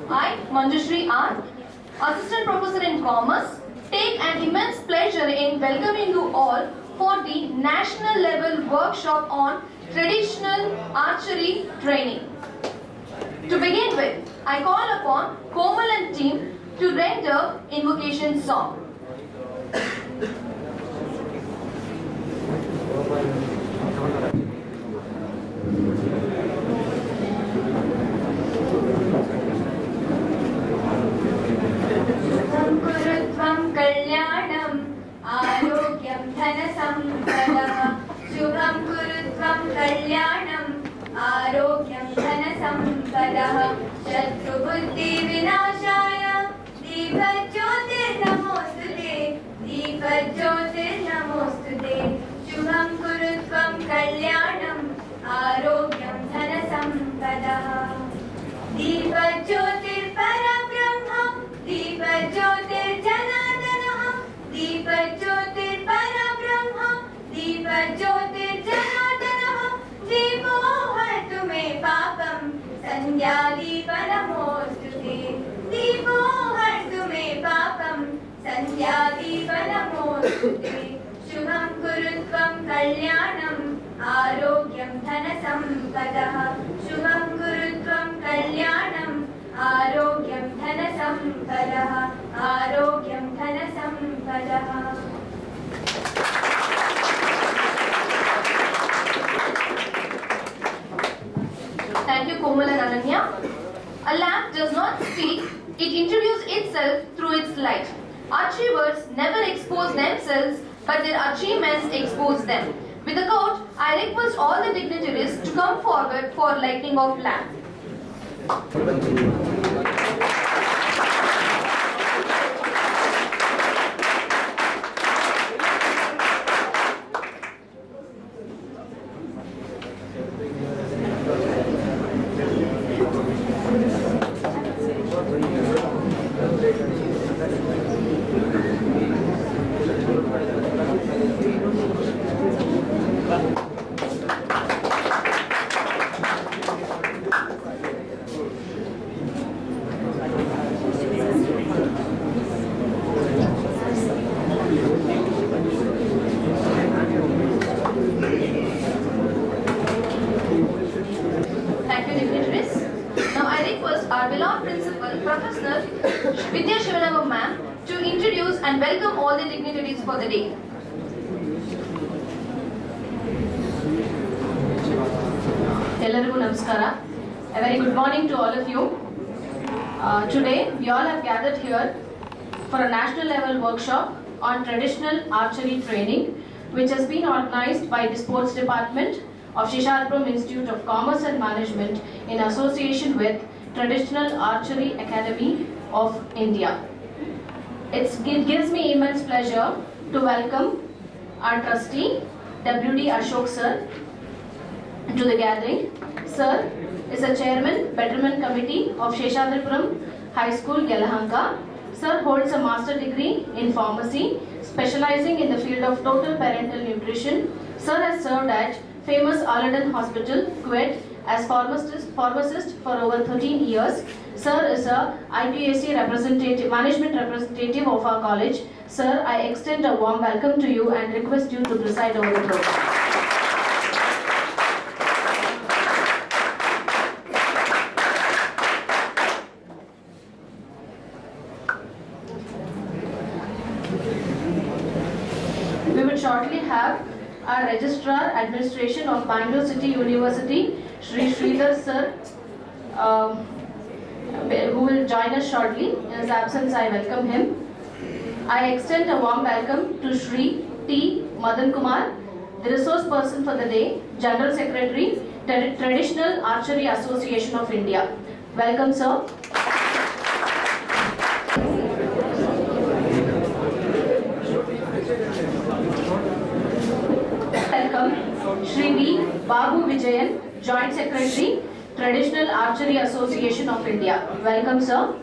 I, Manjushri R, Assistant Professor in Commerce, take an immense pleasure in welcoming you all for the national level workshop on traditional archery training. To begin with, I call upon Komal and team to render invocation song. Shubham Kalyanam Arogyam Dhanasampadaha Shubham Kurutvam Kalyanam Arogyam Dhanasampadaha Shatru Buddhi Vinashaya Deepajyotir Namostute Deepajyotir Namostute Shubham Kurutvam Kalyanam Arogyam Dhanasampadaha Deepajyotir Parabrahma Deepajyotir Janardanaha Deepajyotir Parabrahma Deepajyotir Janardanaha Deepo hartu me papam Sandhyadipanamostute Deepo hartu me papam Sandhyadipanamostute Shubham Kurutvam Kalyanam Arogyam Dhanasampadaha Shubham Kurutvam Kalyanam Arogyam Dhanasampadaha Arogyam Dhanasampadaha. Thank you, Komal and Ananya. A lamp does not speak, it introduces itself through its light. Achievers never expose themselves, but their achievements expose them. With the quote, I request all the dignitaries to come forward for lighting of lamp. Our beloved principal, Professor Vidya Shivanagam ma'am, to introduce and welcome all the dignitaries for the day. Ellarigu namaskara. A very good morning to all of you. Today we all have gathered here for a national level workshop on traditional archery training, which has been organized by the Sports Department of Shisharpuram Institute of Commerce and Management in association with Traditional Archery Academy of India. It gives me immense pleasure to welcome our trustee, W.D. Ashok sir, to the gathering. Sir is a chairman, Betterment Committee of Sheshadrapuram High School, Yelahanka. Sir holds a master degree in pharmacy, specializing in the field of total parental nutrition. Sir has served at famous Aladdin Hospital, Kuwait, as pharmacist for over 13 years. Sir is a IPAC representative, management representative of our college. Sir, I extend a warm welcome to you and request you to preside over the program. We will shortly have our Registrar Administration of Bangalore City University, Shri Sridhar sir, who will join us shortly. In his absence, I welcome him. I extend a warm welcome to Shri T. Madan Kumar, the resource person for the day, General Secretary, Traditional Archery Association of India. Welcome, sir. Welcome, Shri V. Babu Vijayan, Joint Secretary, Traditional Archery Association of India. Welcome, sir.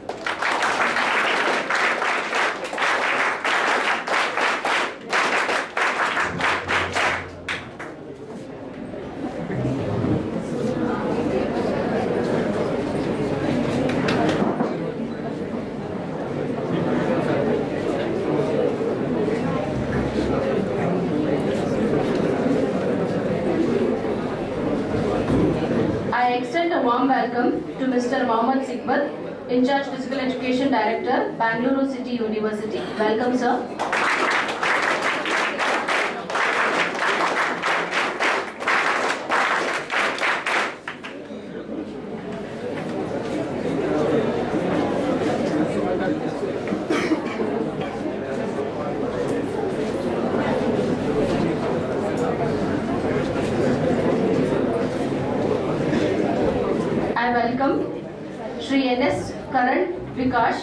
warm welcome to Mr. Mohammad Sikbat, in charge Physical Education Director, Bangalore City University. Welcome, sir. I welcome Shri N.S. Karan Vikash,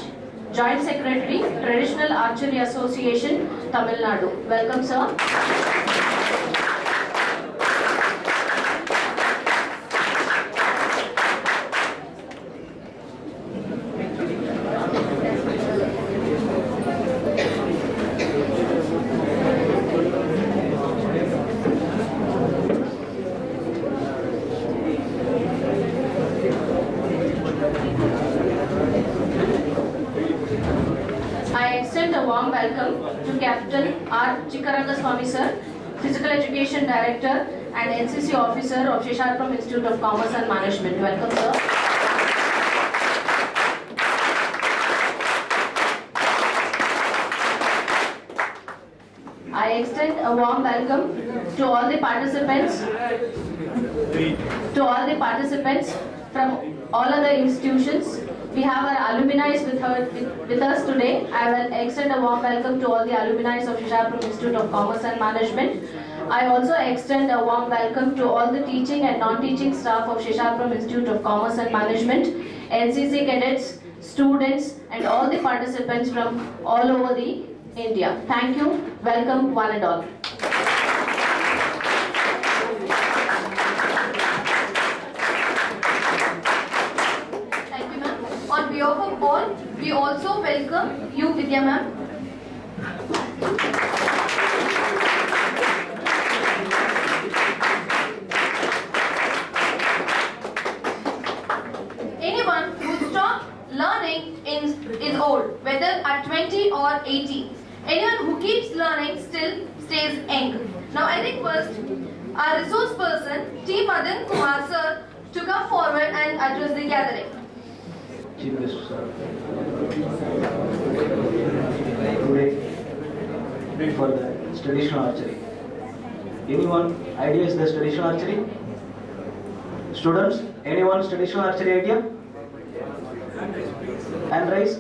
Joint Secretary, Traditional Archery Association, Tamil Nadu. Welcome, sir. I extend a warm welcome to Captain R. Chikkarangaswamy sir, Physical Education Director and NCC Officer of Shesharpuram Institute of Commerce and Management. Welcome, sir. I extend a warm welcome to all the participants from all other institutions. We have our alumni with us today. I will extend a warm welcome to all the alumni of Shesharpuram Institute of Commerce and Management. I also extend a warm welcome to all the teaching and non-teaching staff of Shesharpuram Institute of Commerce and Management, NCC cadets, students, and all the participants from all over the India. Thank you. Welcome, one and all. On behalf of all, we also welcome you, Vidya ma'am. Anyone who stops learning is old, whether at 20 or 80. Anyone who keeps learning still stays young. Now I request our resource person, T. Madan Kumar sir, to come forward and address the gathering. Chief Guest, sir. Today, for the traditional archery. Anyone ideas the traditional archery? Students, anyone traditional archery idea? Hand raise.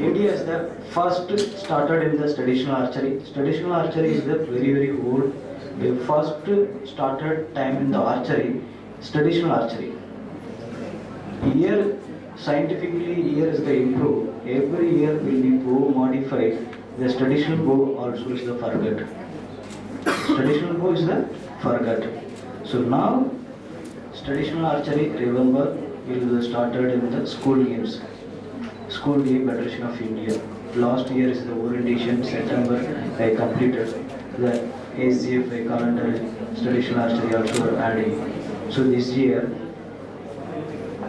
India is the first started in the traditional archery. Traditional archery is the very old. The first started time in the archery, traditional archery. Here, scientifically, here is the improve. Every year will be bow modified. The traditional bow also is the forgot. Traditional bow is the forgot. So now, traditional archery, remember, will started in the school games. School Game Federation of India. Last year is the orientation, September, I completed. The ACF calendar, traditional archery also adding. So this year,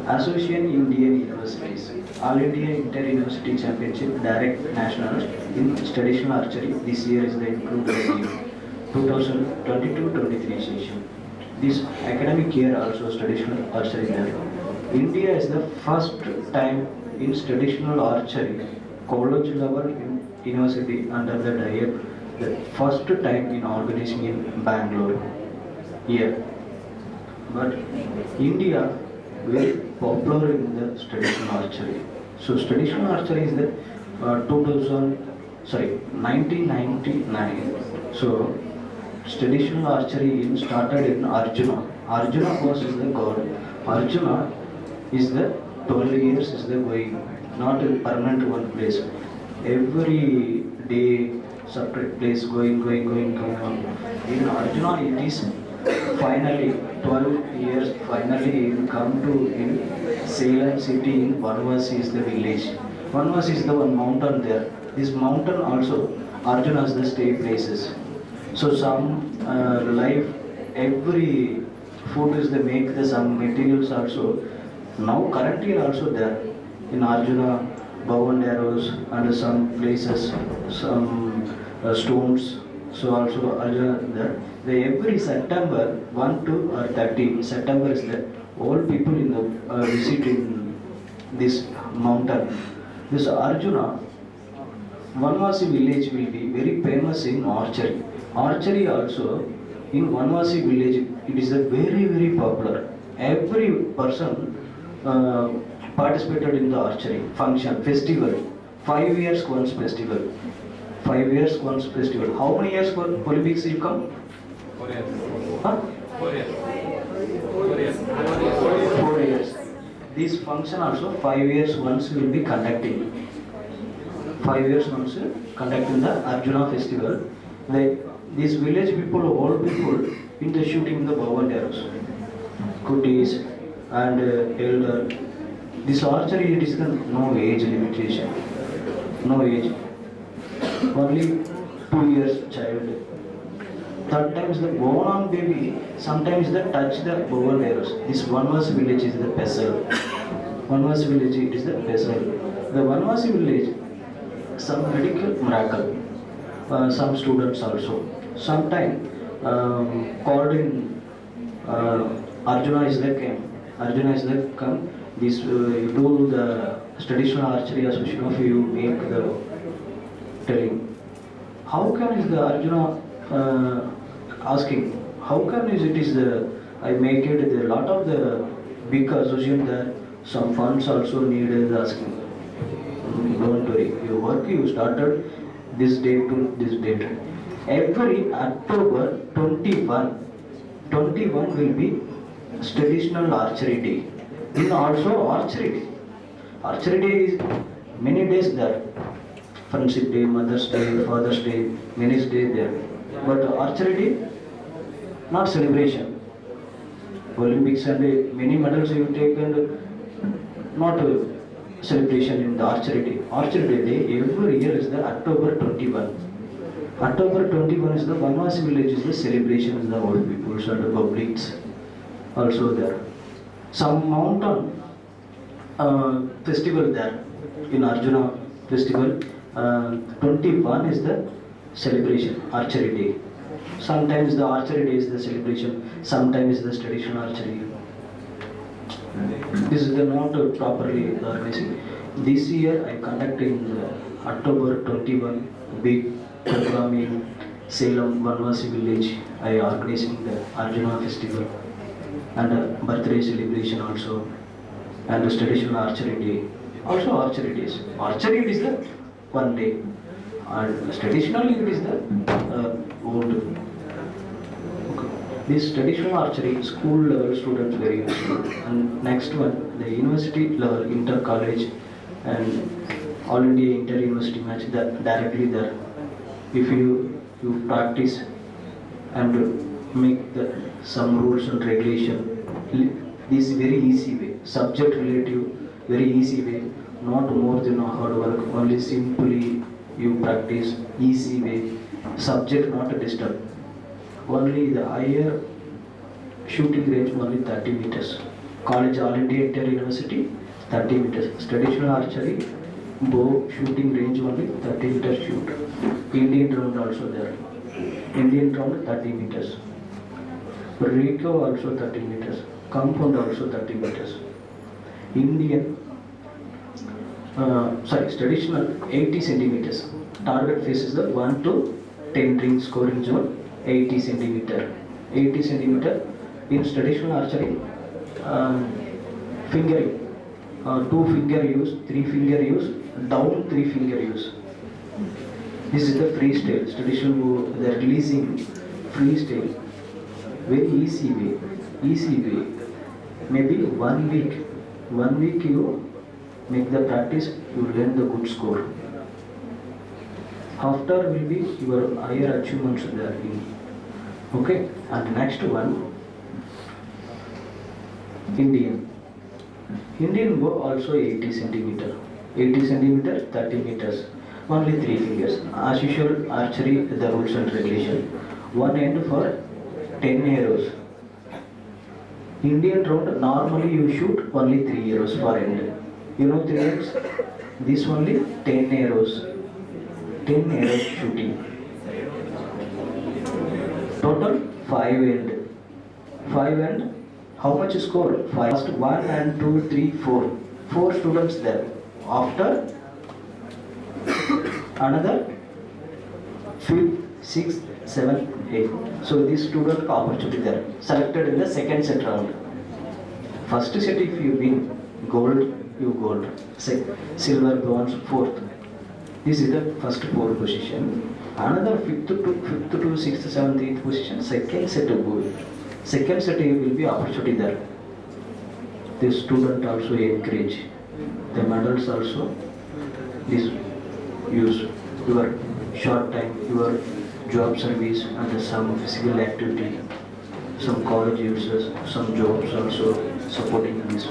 Association Indian Universities, All India Inter-University Championship Direct Nationals in Traditional Archery. This year is the included in 2022-23 session. This academic year also Traditional Archery there. India is the first time in Traditional Archery, college level in university under the diet, the first time in organizing in Bangalore here. But India very popular in the traditional archery. So traditional archery is the 1999. So traditional archery started in Arjuna. Arjuna was the god. Arjuna is the 12 years is the going, not a permanent one place. Every day separate place going on. In Arjuna it is finally 12 years finally come to in Salem city in Vanvasi is the village. Vanvasi is the one mountain there. This mountain also Arjuna is the stay places. So some life every food is they make the some materials also. Now currently also there in Arjuna bow and arrows and some places some stones. So also Arjuna there. Every September 1 to 30 September is the all people in the visit in this mountain. This Arjuna, Vanvasi village will be very famous in archery. Archery also in Vanvasi village it is a very popular. Every person participated in the archery function festival. 5 years once festival. 5 years once festival. How many years for Olympics you come? 4 years. Huh? 4 years. 4 years. 4 years. This function also 5 years once will be conducting. 5 years once conducting the Arjuna festival. These village people, all people, in the shooting the bow and arrows, cuties and elder. This archery it is the no age limitation, no age. Only 2 years child. Sometimes the born on baby, sometimes they touch the bow and arrows. This Vanvasi village is the vessel. Vanvasi village it is the vessel. The Vanvasi village, some medical miracle. Some students also. Sometime called in Arjuna is the came. Arjuna is the come. This you do the traditional archery association of you make the telling. How can is the Arjuna asking? How can is it is the I make it the lot of the big association there. Some funds also needed asking. Don't worry. Your work you started this date to this date. Every October 21 will be traditional archery day. In also archery day. Archery day is many days there. Friendship day, Mother's Day, Father's Day, many days there. But archery day, not celebration. Olympics and many medals you take and not celebration in the archery day. Archery day every year is the October 21. October 21 is the Vanvasi village is the celebration is the old peoples and the publics also there. Some mountain festival there in Arjuna festival. 21 is the celebration archery day. Sometimes the archery day is the celebration. Sometimes the traditional archery. This is the not properly organized. This year I conduct in October 21 big program in Salem Vanvasi village. I organizing the Arjuna festival and birthday celebration also and the traditional archery day. Also archery days. Archery is the one day and traditionally it is the old. This traditional archery school level students very useful. And next one, the university level inter college and all India inter university match that directly there. If you practice and make some rules and regulation, this is very easy way. Subject relative, very easy way. Not more than hard work. Only simply you practice easy way. Subject not disturb. Only the higher shooting range only 30 meters. College all India Inter University 30 meters. Traditional archery bow shooting range only 30 meters shoot. Indian round also there. Indian round 30 meters. Rico also 30 meters. Compound also 30 meters. Indian traditional 80 centimeters. Target faces the 1 to 10 ring scoring zone. 80 centimeter. 80 centimeter in traditional archery. Fingering. 2 finger use, 3 finger use, down 3 finger use. This is the freestyle. Traditional they are releasing freestyle. Very easy way. Easy way. Maybe 1 week. 1 week you make the practice, you learn the good score. After will be your higher achievements there. Okay, and next one, Indian. Indian bow also 80 centimeter. 80 centimeter, 30 meters. Only 3 fingers. As usual, archery, the rules and regulation. One end for 10 arrows. Indian round, normally you shoot only 3 arrows for end. You know 3 ends? This only 10 arrows. 10 arrows shooting. Total 5 end. 5 end How much score? First 1 and 2, 3, 4. 4 students there. After another 5th, 6th, 7th, 8th. So this student opportunity there. Selected in the second set round. First set if you win gold, you gold. Silver, bronze, 4th. This is the first 4 position. Another 5th to 6th, 7th, 8th position. Second set of gold. Second set will be opportunity there. The student also encourage. The medals also. This use your short time, your job service and some physical activity. Some college uses, some jobs also supporting this.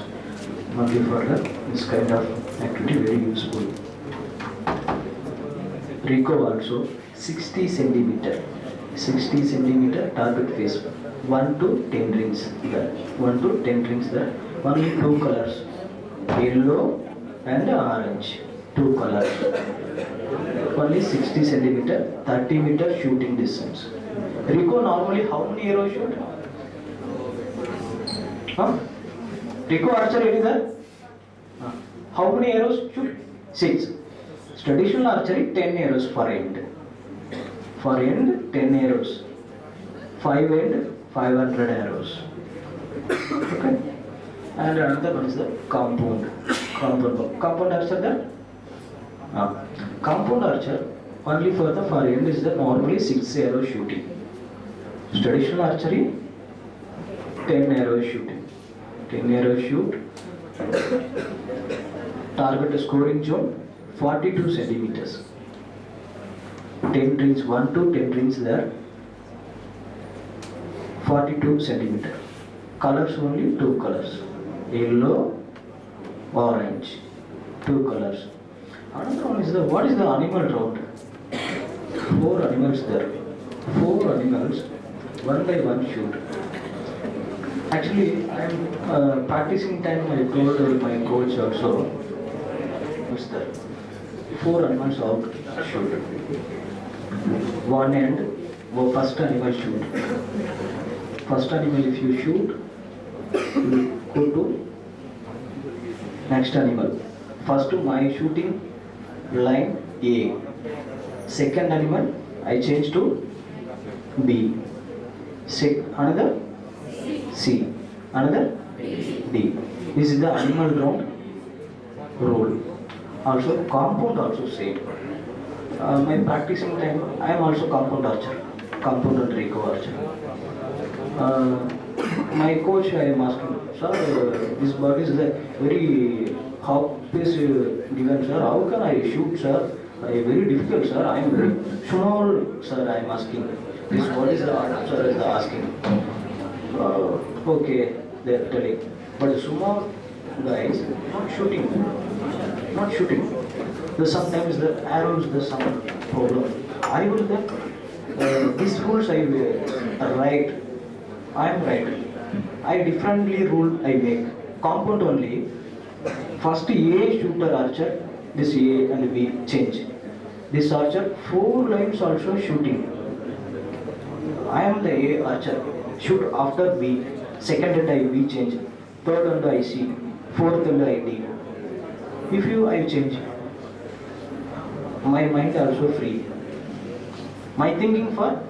Only for this kind of activity very useful. Rico also 60 centimeter. 60 centimeter target face. 1 to 10 rings there. 1 to 10 rings there. Only 2 colors. Yellow and orange. 2 colors. Only 60 centimeter, 30 meter shooting distance. Rico normally how many arrows shoot? Huh? Rico archery is there? How many arrows shoot? 6. Traditional archery 10 arrows for end. For end 10 arrows. 5 end 500 arrows. Okay. And another one is the compound. Compound archer there? Compound archer only for the far end is the normally 6 arrow shooting. Traditional archery 10 arrow shooting. 10 arrow shoot. Target scoring zone 42 centimeters. 10 rings, 1 to 10 rings there. 42 centimeter. Colors only 2 colors. Yellow, orange. 2 colors. Another one is what is the animal round? 4 animals there. 4 animals, 1 by 1 shoot. Actually, I am practicing time. I told my coach also. What's there? 4 animals out shoot. 1 end, first animal shoot. First animal if you shoot, you go to next animal. First my shooting line A. Second animal I change to B. Another C. Another D. This is the animal round rule. Also compound also same. My practicing time I am also compound archer. Compound and Rico archer. My coach I am asking, sir, this bird is the very how is given, sir. How can I shoot, sir? Very difficult, sir. I am very small, sir. I am asking. This what is the art, sir? Is asking. Okay, they are telling. But small guys not shooting, not shooting. Sometimes the arrows, there's some problem. I will then these rules I write. I am right. I differently rule I make. Compound only. First A shooter archer, this A and B change. This archer 4 lines also shooting. I am the A archer. Shoot after B. Second and I B change. Third and I C. Fourth and I D. If you I change, my mind also free. My thinking for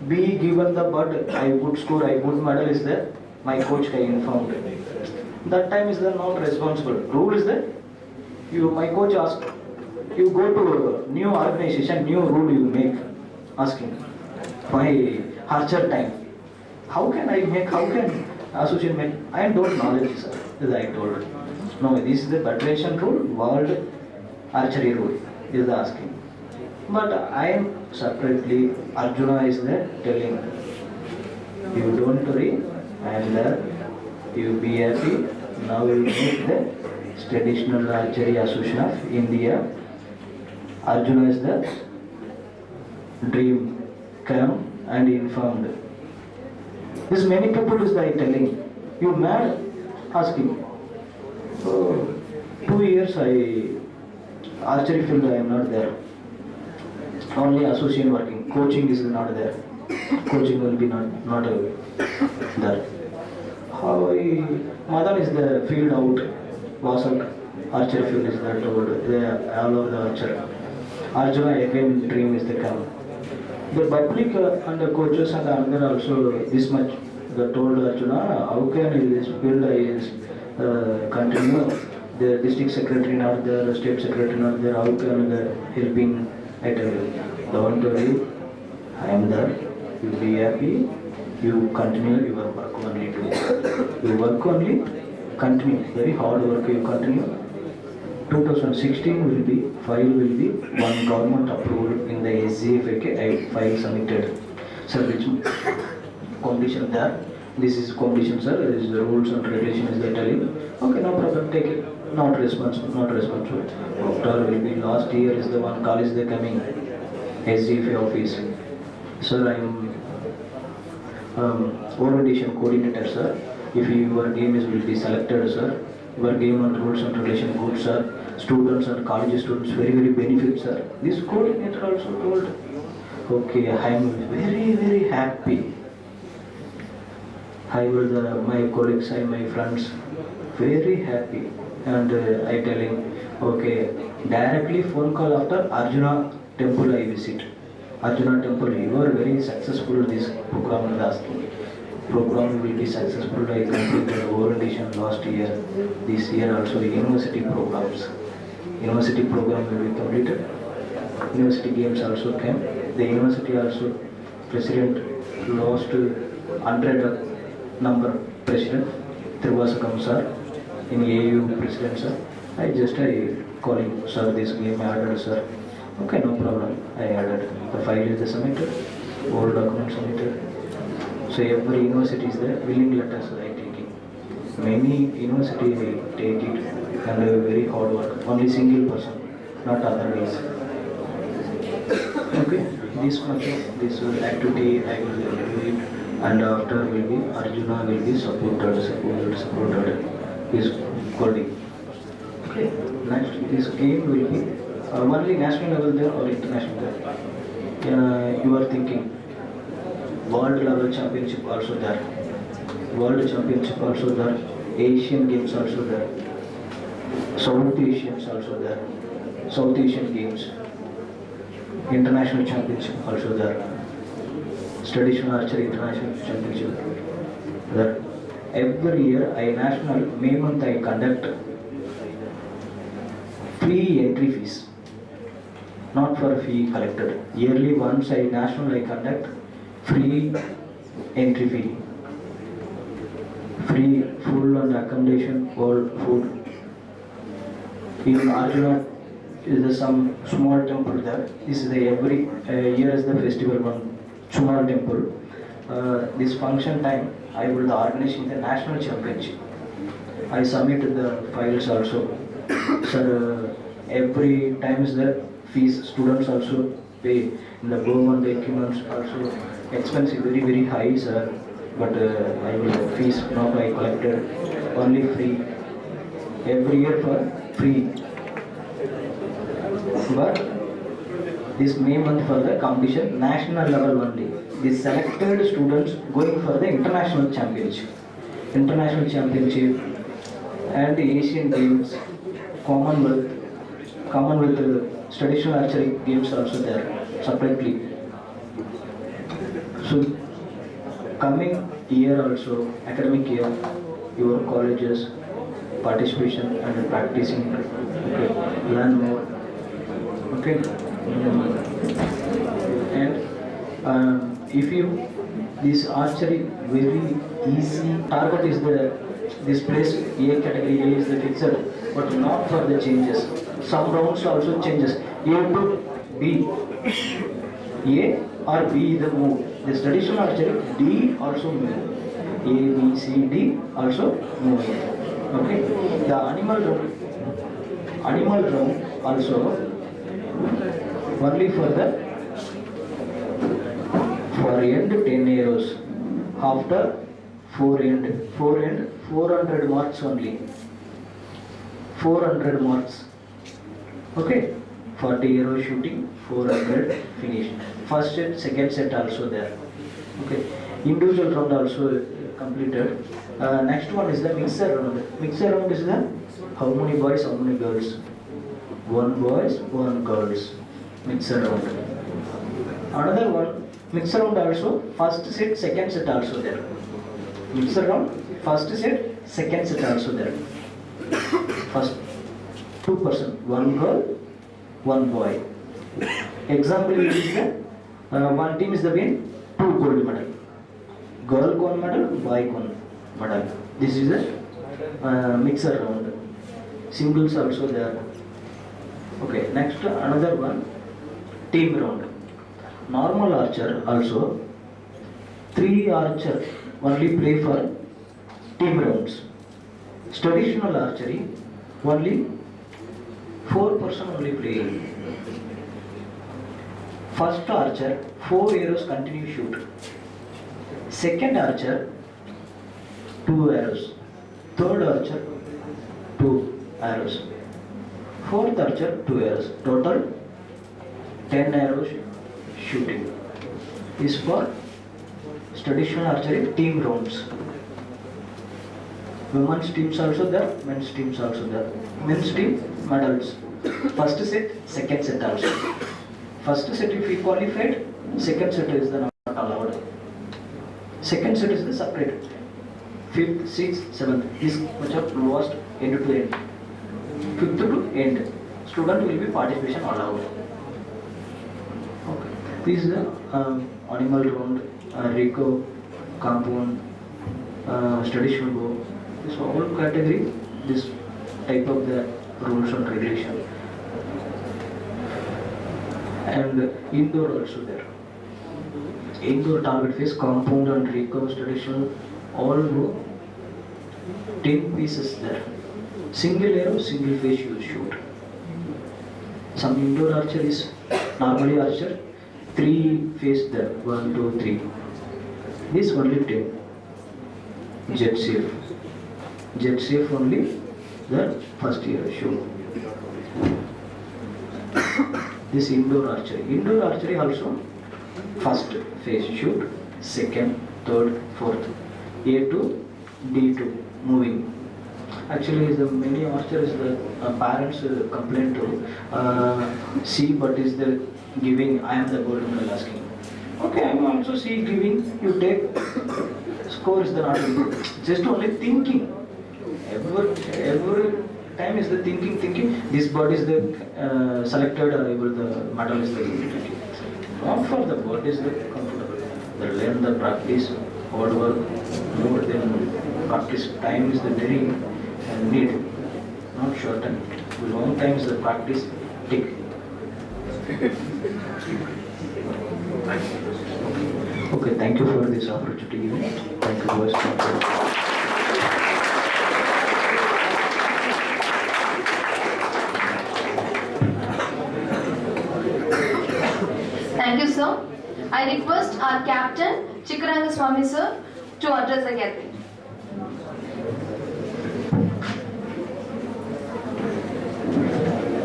B given the bird, I would score, I would medal is there. My coach I informed. That time is the not responsible. Rule is that my coach asked, you go to a new organization, new rule you make. Asking my archer time. How can I make? How can associate make? I don't knowledge, sir. As I told. No, this is the federation rule, world archery rule. Is the asking. But I am separately, Arjuna is there telling, you don't worry, I am there, you be happy. Now we will meet the Traditional Archery Association of India. Arjuna is the dream, come and informed. This many people is there telling, you mad? Asking. So, 2 years archery field I am not there. Only associate working. Coaching is not there. Coaching will be not there. How Madan is the field out, Vasak archery field is that told, all over the archer. Arjuna again dream is the come. The public and the coaches and another also this much the told Arjuna, how can this field is continue? The district secretary not there, the state secretary not there, how can the helping? I tell you, don't worry, I am there, you will be happy, you continue your work only to. You work only, continue, very hard work you continue. 2016 will be, file will be one government approved in the SGFK file submitted. Sir, which condition there? This is condition, sir. This is the rules and regulations they telling. Okay, no problem, take it. Not responsible, not responsible. Doctor will be last year is the one call is the coming SGFA office. Sir, I am orientation coordinator, sir. If your game is will be selected, sir. Your game and rules and regulation good, sir. Students and college students very benefit, sir. This coordinator also told, okay, I am very happy. I will my colleagues and my friends very happy, and I telling, okay, directly phone call after Arjuna temple I visit. Arjuna temple, you are very successful this program last. Program will be successful. I completed orientation last year. This year also university programs. University program will be completed. University games also came. The university also president lost 100 number president Trivasakam sir in AU president sir. I calling sir this game I added sir. Okay, no problem. I added. The file is the submitted. All documents submitted. So every university is there, willing letters I take it. Many university will take it and very hard work. Only single person, not otherwise. Okay, this much of this activity I will do it, and after will be Arjuna will be supported. His colleague. Okay, next this game will be only national level there or international there. You are thinking. World level championship also there. World championship also there. Asian games also there. South Asians also there. South Asian games. International championship also there. Traditional archery international championship there. Every year I national May month I conduct free entry fees. Not for fee collected. Yearly once I national I conduct free entry fee, free food and accommodation, all food. In Arjuna is there some small temple there. This is the every year is the festival one small temple. This function time I will organize in the national championship. I submitted the files also. Sir, every time is the fees students also pay in the government documents also. Expensive very high sir, but I will fees not I collected only free every year for free. But this May month for the competition national level only. The selected students going for the international championship and the Asian games, Commonwealth traditional archery games also there separately. So coming year also, academic year, your colleges, participation and practicing, okay, learn more, okay. And if you, this archery very easy, target is this place, A category A is the fixed, but not for the changes. Some rounds also changes, A to B, A or B the move. This traditional archery, D also move. A, B, C, D also move. Okay. The animal round also only for end 10 arrows. After 4 end 400 marks only. 400 marks. Okay. 40 arrow shooting, 400 finish. First set, second set also there. Okay. Individual round also completed. Next one is the mixer round. Mixer round is the how many boys, how many girls. One boys, one girls. Mixer round. Another one, mixer round also, first set, second set also there. Mixer round, first set, second set also there. First, 2 person, one girl, one boy. Example is the one team is the win, 2 gold medal. Girl one medal, boy one medal. This is a mixer round. Singles also there. Okay, next another one, team round. Normal archer also, 3 archer only play for team rounds. Traditional archery, only 4 person only play. First archer, 4 arrows continue shoot. Second archer, 2 arrows. Third archer, 2 arrows. Fourth archer, 2 arrows. Total 10 arrows shooting. Is for traditional archery team rounds. Women's teams also there, men's teams also there. Men's team medals. First set, second set also. First set if we qualified, second set is the not allowed. Second set is the separate. 5th, 6th, 7th. This much of lowest end to end. 5th to end. Student will be participation allowed. Okay. This is the animal round, Rico, compound, traditional bow. This all category, this type of the rules and regulation. And indoor also there. Indoor target face, compound and Rico, traditional, all 10 pieces there. Single arrow, single face you shoot. Some indoor archer is normally archer, 3 face there, 1, 2, 3. This only 10. Jet safe. Jet safe only the first year shoot. This indoor archery. Indoor archery also first phase shoot, second, third, fourth. A2, D2 moving. Actually, the many archers the parents complain to see, but is the giving. I am the gold medal asking. Okay, I am also see giving. You take score is the not just only thinking. Every time is the thinking. This bird is the selected or able the medal is the not for the bird is the comfortable. The learn the practice, hard work, more than practice. Time is the very need, not short time. Long time is the practice take. Okay, thank you for this opportunity. Thank you boys. Thank you, sir. I request our captain, Chikkaranga Swami sir, to address the gathering.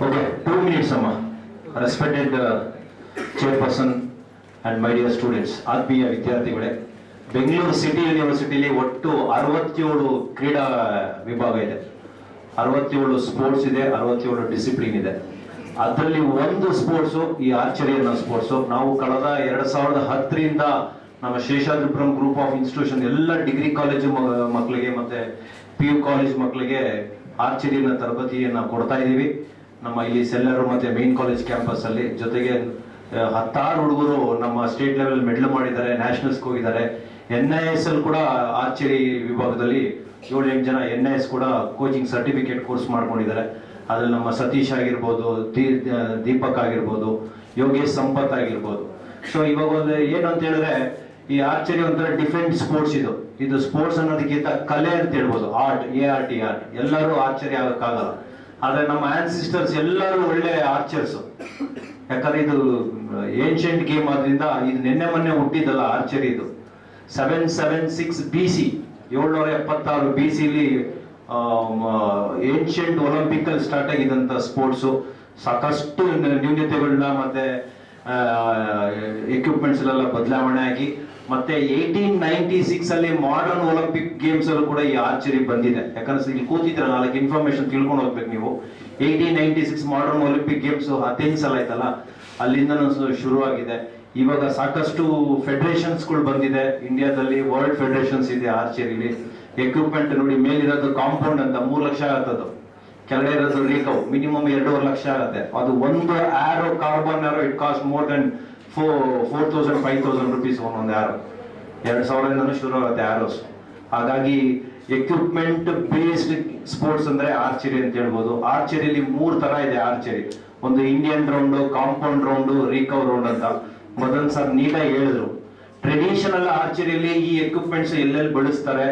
Okay, 2 minutes, Amma. Respected chairperson and my dear students, ಆತ್ಮೀಯ ವಿದ್ಯಾರ್ಥಿಗಳೇ, Bengaluru city ಯೂನಿವರ್ಸಿಟಿಲಿ ಒಟ್ಟು 67 ಕ್ರೀಡಾ ವಿಭಾಗ ಇದೆ, 67 sports ಇದೆ, 67 discipline ಇದೆ. ಅದರಲ್ಲಿ ಒಂದು ಸ್ಪೋರ್ಟ್ಸು ಈ ಆರ್ಚರಿ ಅನ್ನೋ ಸ್ಪೋರ್ಟ್ಸು. ನಾವು ಕಳೆದ 2010ರಿಂದ ನಮ್ಮ ಶೇಷಾದ್ರಿಪುರಂ ಗ್ರೂಪ್ ಆಫ್ ಇನ್ಸ್ಟಿಟ್ಯೂಷನ್ ಎಲ್ಲ ಡಿಗ್ರಿ ಕಾಲೇಜು ಮಕ್ಕಳಿಗೆ ಮತ್ತೆ PU ಕಾಲೇಜ್ ಮಕ್ಕಳಿಗೆ ಆರ್ಚರಿನ ತರಬೇತಿಯನ್ನು ಕೊಡ್ತಾ ಇದ್ದೀವಿ. ನಮ್ಮ ಇಲ್ಲಿ ಸೆಲ್ಲರು ಮತ್ತೆ ಮೇನ್ ಕಾಲೇಜ್ ಕ್ಯಾಂಪಸ್ ಅಲ್ಲಿ. ಜೊತೆಗೆ 16 ಹುಡುಗರು ನಮ್ಮ ಸ್ಟೇಟ್ ಲೆವೆಲ್ ಮೆಡಲ್ ಮಾಡಿದ್ದಾರೆ, ನ್ಯಾಷನಲ್ಸ್ಗೆ ಹೋಗಿದ್ದಾರೆ. NIS ಅಲ್ಲಿ ಕೂಡ ಆರ್ಚರಿ ವಿಭಾಗದಲ್ಲಿ 7-8 ಜನ NIS ಕೂಡ ಕೋಚಿಂಗ್ ಸರ್ಟಿಫಿಕೇಟ್ ಕೋರ್ಸ್ ಮಾಡ್ಕೊಂಡಿದ್ದಾರೆ. ಅದ್ರಲ್ಲಿ ನಮ್ಮ ಸತೀಶ್ ಆಗಿರ್ಬೋದು, ದೀಪಕ್ ಆಗಿರ್ಬೋದು, ಯೋಗೇಶ್ ಸಂಪತ್ ಆಗಿರ್ಬೋದು. ಸೊ ಇವಾಗ ಒಂದು ಏನು ಅಂತ ಹೇಳಿದ್ರೆ, ಈ ಆರ್ಚರಿ ಒಂಥರ ಡಿಫ್ರೆಂಟ್ ಸ್ಪೋರ್ಟ್ಸ್. ಇದು ಸ್ಪೋರ್ಟ್ಸ್ ಅನ್ನೋದಕ್ಕಿಂತ ಕಲೆ ಅಂತ ಹೇಳ್ಬೋದು. Art, ART art. ಎಲ್ಲರೂ ಆರ್ಚರಿ ಆಗಕ್ಕಾಗಲ್ಲ, ಆದ್ರೆ ನಮ್ಮ ಆನ್ಸಿಸ್ಟರ್ಸ್ ಎಲ್ಲರೂ ಒಳ್ಳೆ ಆರ್ಚರ್ಸ್. ಯಾಕಂದ್ರೆ ಇದು ಏನ್ಷಿಯಂಟ್ ಗೇಮ್ ಆದ್ರಿಂದ ಇದು ನಿನ್ನೆ ಮೊನ್ನೆ ಹುಟ್ಟಿದ್ದಲ್ಲ ಆರ್ಚರಿ. ಇದು 776 BC, 776 BCಲಿ ಏನ್ಷಿಯಂಟ್ ಒಲಿಂಪಿಕ್ ಅಲ್ಲಿ ಸ್ಟಾರ್ಟ್ ಆಗಿದ್ದಂತ ಸ್ಪೋರ್ಟ್ಸು. ಸಾಕಷ್ಟು ನ್ಯೂನ್ಯತೆಗಳನ್ನ ಮತ್ತೆ ಎಕ್ವಿಪ್ಮೆಂಟ್ಸ್ ಎಲ್ಲ ಬದಲಾವಣೆ ಆಗಿ ಮತ್ತೆ 1896 ಅಲ್ಲಿ ಮಾಡರ್ನ್ ಒಲಿಂಪಿಕ್ ಗೇಮ್ಸ್ ಅಲ್ಲೂ ಕೂಡ ಈ ಆರ್ಚರಿ ಬಂದಿದೆ. ಯಾಕಂದ್ರೆ ಇಲ್ಲಿ ಕೂತಿದ್ರೆ 4 ಇನ್ಫಾರ್ಮೇಶನ್ ತಿಳ್ಕೊಂಡು ಹೋಗ್ಬೇಕು ನೀವು. 1896 ಮಾಡರ್ನ್ ಒಲಿಂಪಿಕ್ ಗೇಮ್ಸ್ ಅಥೆನ್ಸ್ ಅಲ್ಲಿ ಆಯ್ತಲ್ಲ, ಅಲ್ಲಿಂದನೂ ಶುರುವಾಗಿದೆ. ಇವಾಗ ಸಾಕಷ್ಟು ಫೆಡರೇಷನ್ಸ್ಗಳು ಬಂದಿದೆ ಇಂಡಿಯಾದಲ್ಲಿ, ವರ್ಲ್ಡ್ ಫೆಡರೇಷನ್ಸ್ ಇದೆ ಆರ್ಚರಿಲಿ. ಎಕ್ವಿಪ್ಮೆಂಟ್ ನೋಡಿ, ಮೇಲಿರೋದು ಕಾಂಪೌಂಡ್ ಅಂತ 3 ಲಕ್ಷ ಆಗತ್ತದು, ಕೆಳಗಡೆ ಇರೋದು ರಿಕವ್ ಮಿನಿಮಮ್ 2.5 ಲಕ್ಷ ಆಗುತ್ತೆ. ಅದು ಒಂದು arrow, carbon arrow, it cost more than 4,000 5,000 rupees ಒಂದೊಂದು ಆರೋ. 2,000 ಶುರು ಆಗುತ್ತೆ ಆರೋಸ್. ಹಾಗಾಗಿ ಎಕ್ವಿಪ್ಮೆಂಟ್ ಬೇಸ್ಡ್ ಸ್ಪೋರ್ಟ್ಸ್ ಅಂದ್ರೆ ಆರ್ಚರಿ ಅಂತ ಹೇಳ್ಬೋದು. ಆರ್ಚರಿಲಿ 3 ತರ ಇದೆ ಆರ್ಚರಿ. ಒಂದು Indian round, compound round, recurve round ಅಂತ ಮದನ್ ಸರ್ ನೀಟಾಗಿ ಹೇಳಿದ್ರು. ಟ್ರೆಡಿಷನಲ್ ಆರ್ಚರಿಯಲ್ಲಿ ಈ ಎಕ್ವಿಪ್ಮೆಂಟ್ಸ್ ಎಲ್ಲೆಲ್ಲಿ ಬಳಸ್ತಾರೆ,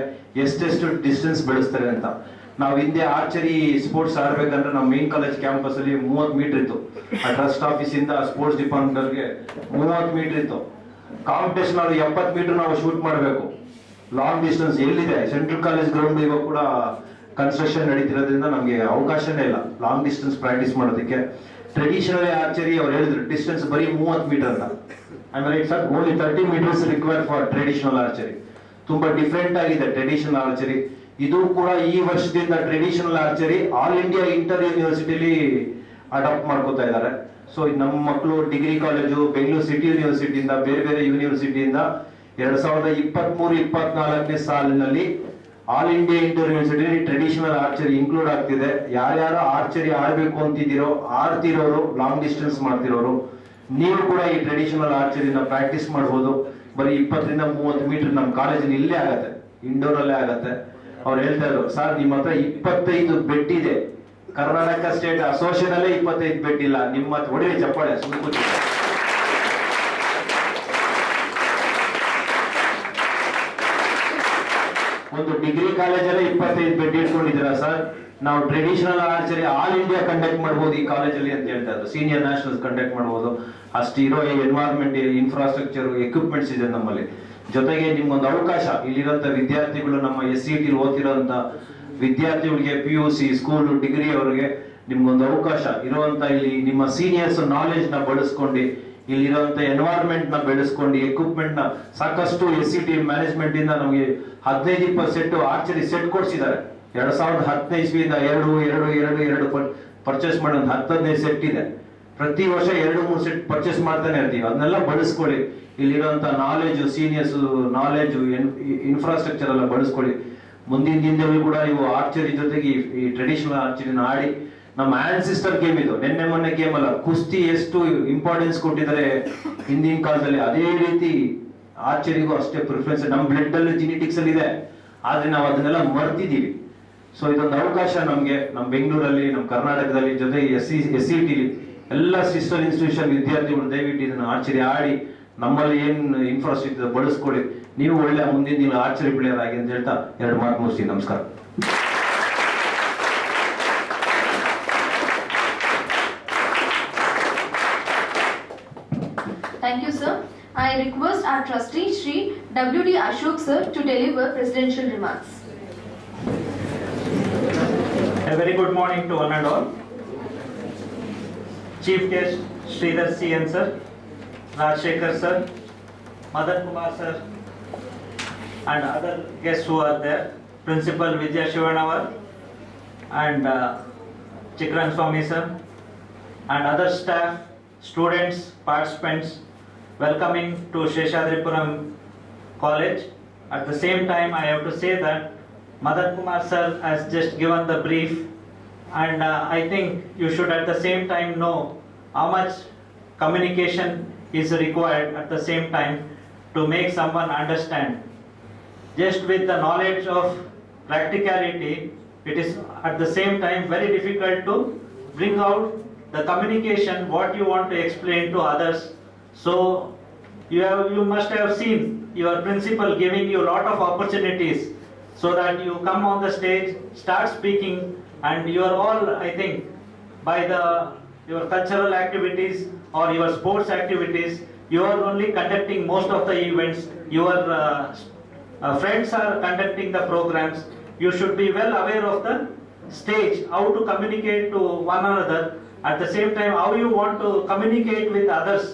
ಎಷ್ಟೆಷ್ಟು ಡಿಸ್ಟೆನ್ಸ್ ಬೆಳೆಸ್ತಾರೆ ಅಂತ. ನಾವು ಹಿಂದೆ ಆರ್ಚರಿ ಸ್ಪೋರ್ಟ್ಸ್ ಆಡ್ಬೇಕಂದ್ರೆ ನಮ್ಮ ಮೇನ್ ಕಾಲೇಜ್ ಕ್ಯಾಂಪಸ್ ಅಲ್ಲಿ 30 ಮೀಟರ್ ಇತ್ತು. ಆ ಟ್ರಸ್ಟ್ ಆಫೀಸ್ ಇಂದ ಸ್ಪೋರ್ಟ್ಸ್ ಡಿಪಾರ್ಟ್ಮೆಂಟ್ಗೆ 30 ಮೀಟರ್ ಇತ್ತು. ಕಾಂಪಿಟೇಷನ್ ಅಲ್ಲಿ 70 ಮೀಟರ್ ನಾವು ಶೂಟ್ ಮಾಡಬೇಕು. ಲಾಂಗ್ ಡಿಸ್ಟೆನ್ಸ್ ಎಲ್ಲಿದೆ? ಸೆಂಟ್ರಲ್ ಕಾಲೇಜ್ ಗ್ರೌಂಡ್ ಇವಾಗ ಕೂಡ ಕನ್ಸ್ಟ್ರಕ್ಷನ್ ನಡೀತಿರೋದ್ರಿಂದ ನಮಗೆ ಅವಕಾಶನೇ ಇಲ್ಲ ಲಾಂಗ್ ಡಿಸ್ಟೆನ್ಸ್ ಪ್ರಾಕ್ಟೀಸ್ ಮಾಡೋದಕ್ಕೆ. ಟ್ರೆಡಿಷನಲ್ ಆರ್ಚರಿ ಅವ್ರು ಹೇಳಿದ್ರು ಡಿಸ್ಟೆನ್ಸ್ ಬರೀ 30 ಮೀಟರ್ ಅಂತ. ಆಮೇಲೆ it's only 30 meters required for traditional archery. ತುಂಬಾ ಡಿಫ್ರೆಂಟ್ ಆಗಿದೆ ಟ್ರೆಡಿಷನಲ್ ಆರ್ಚರಿ. ಇದು ಕೂಡ ಈ ವರ್ಷದಿಂದ traditional archery all India inter ಯೂನಿವರ್ಸಿಟಿಲಿ ಅಡಾಪ್ಟ್ ಮಾಡ್ಕೋತಾ ಇದ್ದಾರೆ. ಸೊ ನಮ್ಮ ಮಕ್ಕಳು ಡಿಗ್ರಿ ಕಾಲೇಜು, ಬೆಂಗಳೂರು ಸಿಟಿ ಯೂನಿವರ್ಸಿಟಿಯಿಂದ, ಬೇರೆ ಬೇರೆ ಯೂನಿವರ್ಸಿಟಿಯಿಂದ 2023-24 ಸಾಲಿನಲ್ಲಿ all India inter university traditional archery include ಆಗ್ತಿದೆ. ಯಾರ್ಯಾರು ಆರ್ಚರಿ ಆಡ್ಬೇಕು ಅಂತಿದ್ದೀರೋ, ಆಡ್ತಿರೋರು, ಲಾಂಗ್ ಡಿಸ್ಟೆನ್ಸ್ ಮಾಡ್ತಿರೋರು, ನೀವು ಕೂಡ ಈ ಟ್ರೆಡಿಷನಲ್ ಆರ್ಚರಿನ ಪ್ರಾಕ್ಟೀಸ್ ಮಾಡ್ಬೋದು. ಬರೀ 20-30 ಮೀಟರ್ ನಮ್ಮ ಕಾಲೇಜಲ್ಲಿ ಇಲ್ಲೇ ಆಗತ್ತೆ, ಇಂಡೋರ್ ಅಲ್ಲೇ ಆಗತ್ತೆ. ಅವ್ರು ಹೇಳ್ತಾ ಇದ್ರು, ಸರ್ ನಿಮ್ಮ ಹತ್ರ 25 ಬೆಡ್ ಇದೆ, ಕರ್ನಾಟಕ ಸ್ಟೇಟ್ ಅಸೋಸಿಯೇಷನ್ ಅಲ್ಲೇ 25 ಬೆಡ್ ಇಲ್ಲ, ನಿಮ್ಮ ಹತ್ರ ಹೊಡೆಯ ಚಪ್ಪಾಳೆ ಸುಮ್ಮನೆ. ಒಂದು ಡಿಗ್ರಿ ಕಾಲೇಜಲ್ಲೇ 25 ಬೆಡ್ ಇಟ್ಕೊಂಡಿದ್ದೀರಾ ಸರ್? ನಾವು traditional archery all India conduct ಮಾಡ್ಬೋದು ಈ ಕಾಲೇಜಲ್ಲಿ ಅಂತ ಹೇಳ್ತಾ ಇದ್ರು. ಸೀನಿಯರ್ ನ್ಯಾಷನಲ್ಸ್ ಕಂಡಕ್ಟ್ ಮಾಡ್ಬೋದು. ಅಷ್ಟು ಇರೋ ಎನ್ವೈರನ್ಮೆಂಟ್, ಇನ್ಫ್ರಾಸ್ಟ್ರಕ್ಚರ್, ಎಕ್ವಿಪ್ಮೆಂಟ್ಸ್ ಇದೆ ನಮ್ಮಲ್ಲಿ. ಜೊತೆಗೆ ನಿಮ್ಗೊಂದು ಅವಕಾಶ, ಇಲ್ಲಿರೋಂಥ ವಿದ್ಯಾರ್ಥಿಗಳು, ನಮ್ಮ SCT ಓದ್ತಿರೋಂಥ ವಿದ್ಯಾರ್ಥಿಗಳಿಗೆ, PUC ಸ್ಕೂಲ್ ಡಿಗ್ರಿ ಅವರಿಗೆ ನಿಮ್ಗೊಂದು ಅವಕಾಶ ಇರುವಂತ, ಇಲ್ಲಿ ನಿಮ್ಮ ಸೀನಿಯರ್ಸ್ ನಾಲೆಜ್ ನ ಬಳಸ್ಕೊಂಡು, ಇಲ್ಲಿರುವಂತ ಎನ್ವೈರನ್ಮೆಂಟ್ ನ ಬೆಳೆಸ್ಕೊಂಡು, ಎಕ್ವಿಪ್ಮೆಂಟ್ ನ ಸಾಕಷ್ಟು SCT ಮ್ಯಾನೇಜ್ಮೆಂಟ್ ಇಂದ ನಮಗೆ 15-20 ಸೆಟ್ ಆರ್ಚರಿ ಸೆಟ್ ಕೊಡ್ಸಿದ್ದಾರೆ. 2015 ಇಸ್ವಿಯಿಂದ 2 ಪರ್ಚೇಸ್ ಮಾಡಿ ಒಂದು 10-15 ಸೆಟ್ ಇದೆ. ಪ್ರತಿ ವರ್ಷ 2-3 ಸೆಟ್ ಪರ್ಚೇಸ್ ಮಾಡ್ತಾನೆ ಇರ್ತೀವಿ. ಅದನ್ನೆಲ್ಲ ಬಳಸ್ಕೊಳ್ಳಿ. ಇಲ್ಲಿರುವಂತ ನಾಲೆಜ್, ಸೀನಿಯರ್ಸ್ ನಾಲೆಜ್, ಇನ್ಫ್ರಾಸ್ಟ್ರಕ್ಚರ್ ಎಲ್ಲ ಬಳಸ್ಕೊಳ್ಳಿ. ಮುಂದಿನ ದಿನದಲ್ಲಿ ಕೂಡ ನೀವು ಆರ್ಚರಿ ಜೊತೆಗೆ ಈ ಟ್ರೆಡಿಷನಲ್ ಆರ್ಚರಿನ ಆಡಿ. ನಮ್ಮ ಆನ್ಸಿಸ್ಟರ್ ಗೇಮ್ ಇದು, ನಿನ್ನೆ ಮೊನ್ನೆ ಗೇಮ್ ಅಲ್ಲ. ಕುಸ್ತಿ ಎಷ್ಟು ಇಂಪಾರ್ಟೆನ್ಸ್ ಕೊಟ್ಟಿದ್ದಾರೆ ಹಿಂದಿನ ಕಾಲದಲ್ಲಿ, ಅದೇ ರೀತಿ ಆರ್ಚರಿಗೂ ಅಷ್ಟೇ ಪ್ರಿಫರೆನ್ಸ್. ನಮ್ಮ ಬ್ಲಡ್ ಅಲ್ಲಿ, ಜೆನೆಟಿಕ್ಸ್ ಅಲ್ಲಿ ಇದೆ, ಆದ್ರೆ ನಾವು ಅದನ್ನೆಲ್ಲ ಮರ್ತಿದೀವಿ. ಸೊ ಇದೊಂದು ಅವಕಾಶ ನಮ್ಗೆ, ನಮ್ಮ ಬೆಂಗಳೂರಲ್ಲಿ, ನಮ್ಮ ಕರ್ನಾಟಕದಲ್ಲಿ, ಜೊತೆ SCT ಎಲ್ಲ ಸಿಸ್ಟರ್ ಇನ್ಸ್ಟಿಟ್ಯೂಷನ್ ವಿದ್ಯಾರ್ಥಿಗಳು ದಯವಿಟ್ಟು ಇದನ್ನ ಆರ್ಚರಿ ಆಡಿ, ನಮ್ಮಲ್ಲಿ ಏನ್ ಇನ್ಫ್ರಾಸ್ಟ್ರಕ್ಚರ್ ಬಳಸ್ಕೊಡಿ. ನೀವು ಒಳ್ಳೆ ಮುಂದಿನ ದಿನ ಆರ್ಚರಿ ಪ್ಲೇಯರ್ ಆಗಿ ಅಂತ ಹೇಳ್ತಾ 2 ಮಾತು ಮುಗಿಸ್ತೀನಿ. ನಮಸ್ಕಾರ. Thank you, sir. I request our trustee, Shri W.D. Ashok, sir, to deliver presidential remarks. A very good morning to one and all. Chief guest Sridhar CN sir, Rajshekhar sir, Madan Kumar sir, and other guests who are there, Principal Vidya Shivanawar and Chikran Swami sir, and other staff, students, participants, welcoming to Sheshadripuram College. At the same time, I have to say that Madan Kumar sir has just given the brief, and I think you should at the same time know how much communication is required at the same time to make someone understand. Just with the knowledge of practicality, it is at the same time very difficult to bring out the communication what you want to explain to others. So you must have seen your principal giving you a lot of opportunities so that you come on the stage, start speaking, and you are all, I think, by your cultural activities or your sports activities, you are only conducting most of the events. Your friends are conducting the programs. You should be well aware of the stage, how to communicate to one another. At the same time, how you want to communicate with others,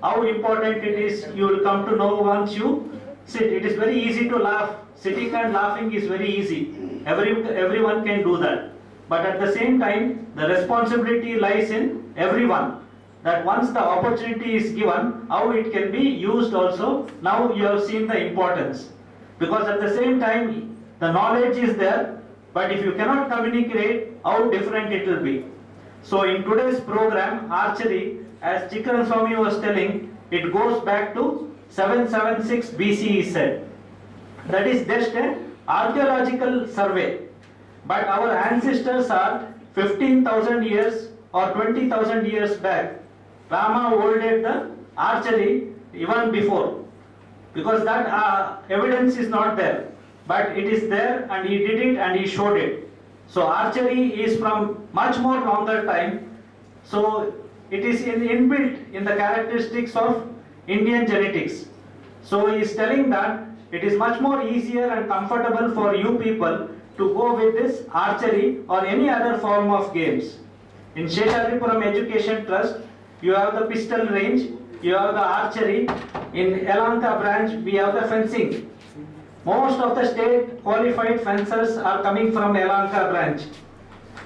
how important it is, you will come to know once you sit. It is very easy to laugh. Sitting and laughing is very easy. Everyone can do that. But at the same time, the responsibility lies in everyone. That once the opportunity is given, how it can be used also. Now you have seen the importance. Because at the same time, the knowledge is there, but if you cannot communicate, how different it will be. So in today's program, archery, as Chikran Swami was telling, it goes back to 776 BC, he said. That is just an archaeological survey. But our ancestors are 15,000 years or 20,000 years back. Rama holded the archery even before. Because that evidence is not there. But it is there, and he did it and he showed it. So archery is from much more longer time. So it is inbuilt in the characteristics of Indian genetics. So he is telling that it is much more easier and comfortable for you people to go with this archery or any other form of games. In Sheshadripuram Education Trust, you have the pistol range, you have the archery. In Elanka branch, we have the fencing. Most of the state qualified fencers are coming from Elanka branch.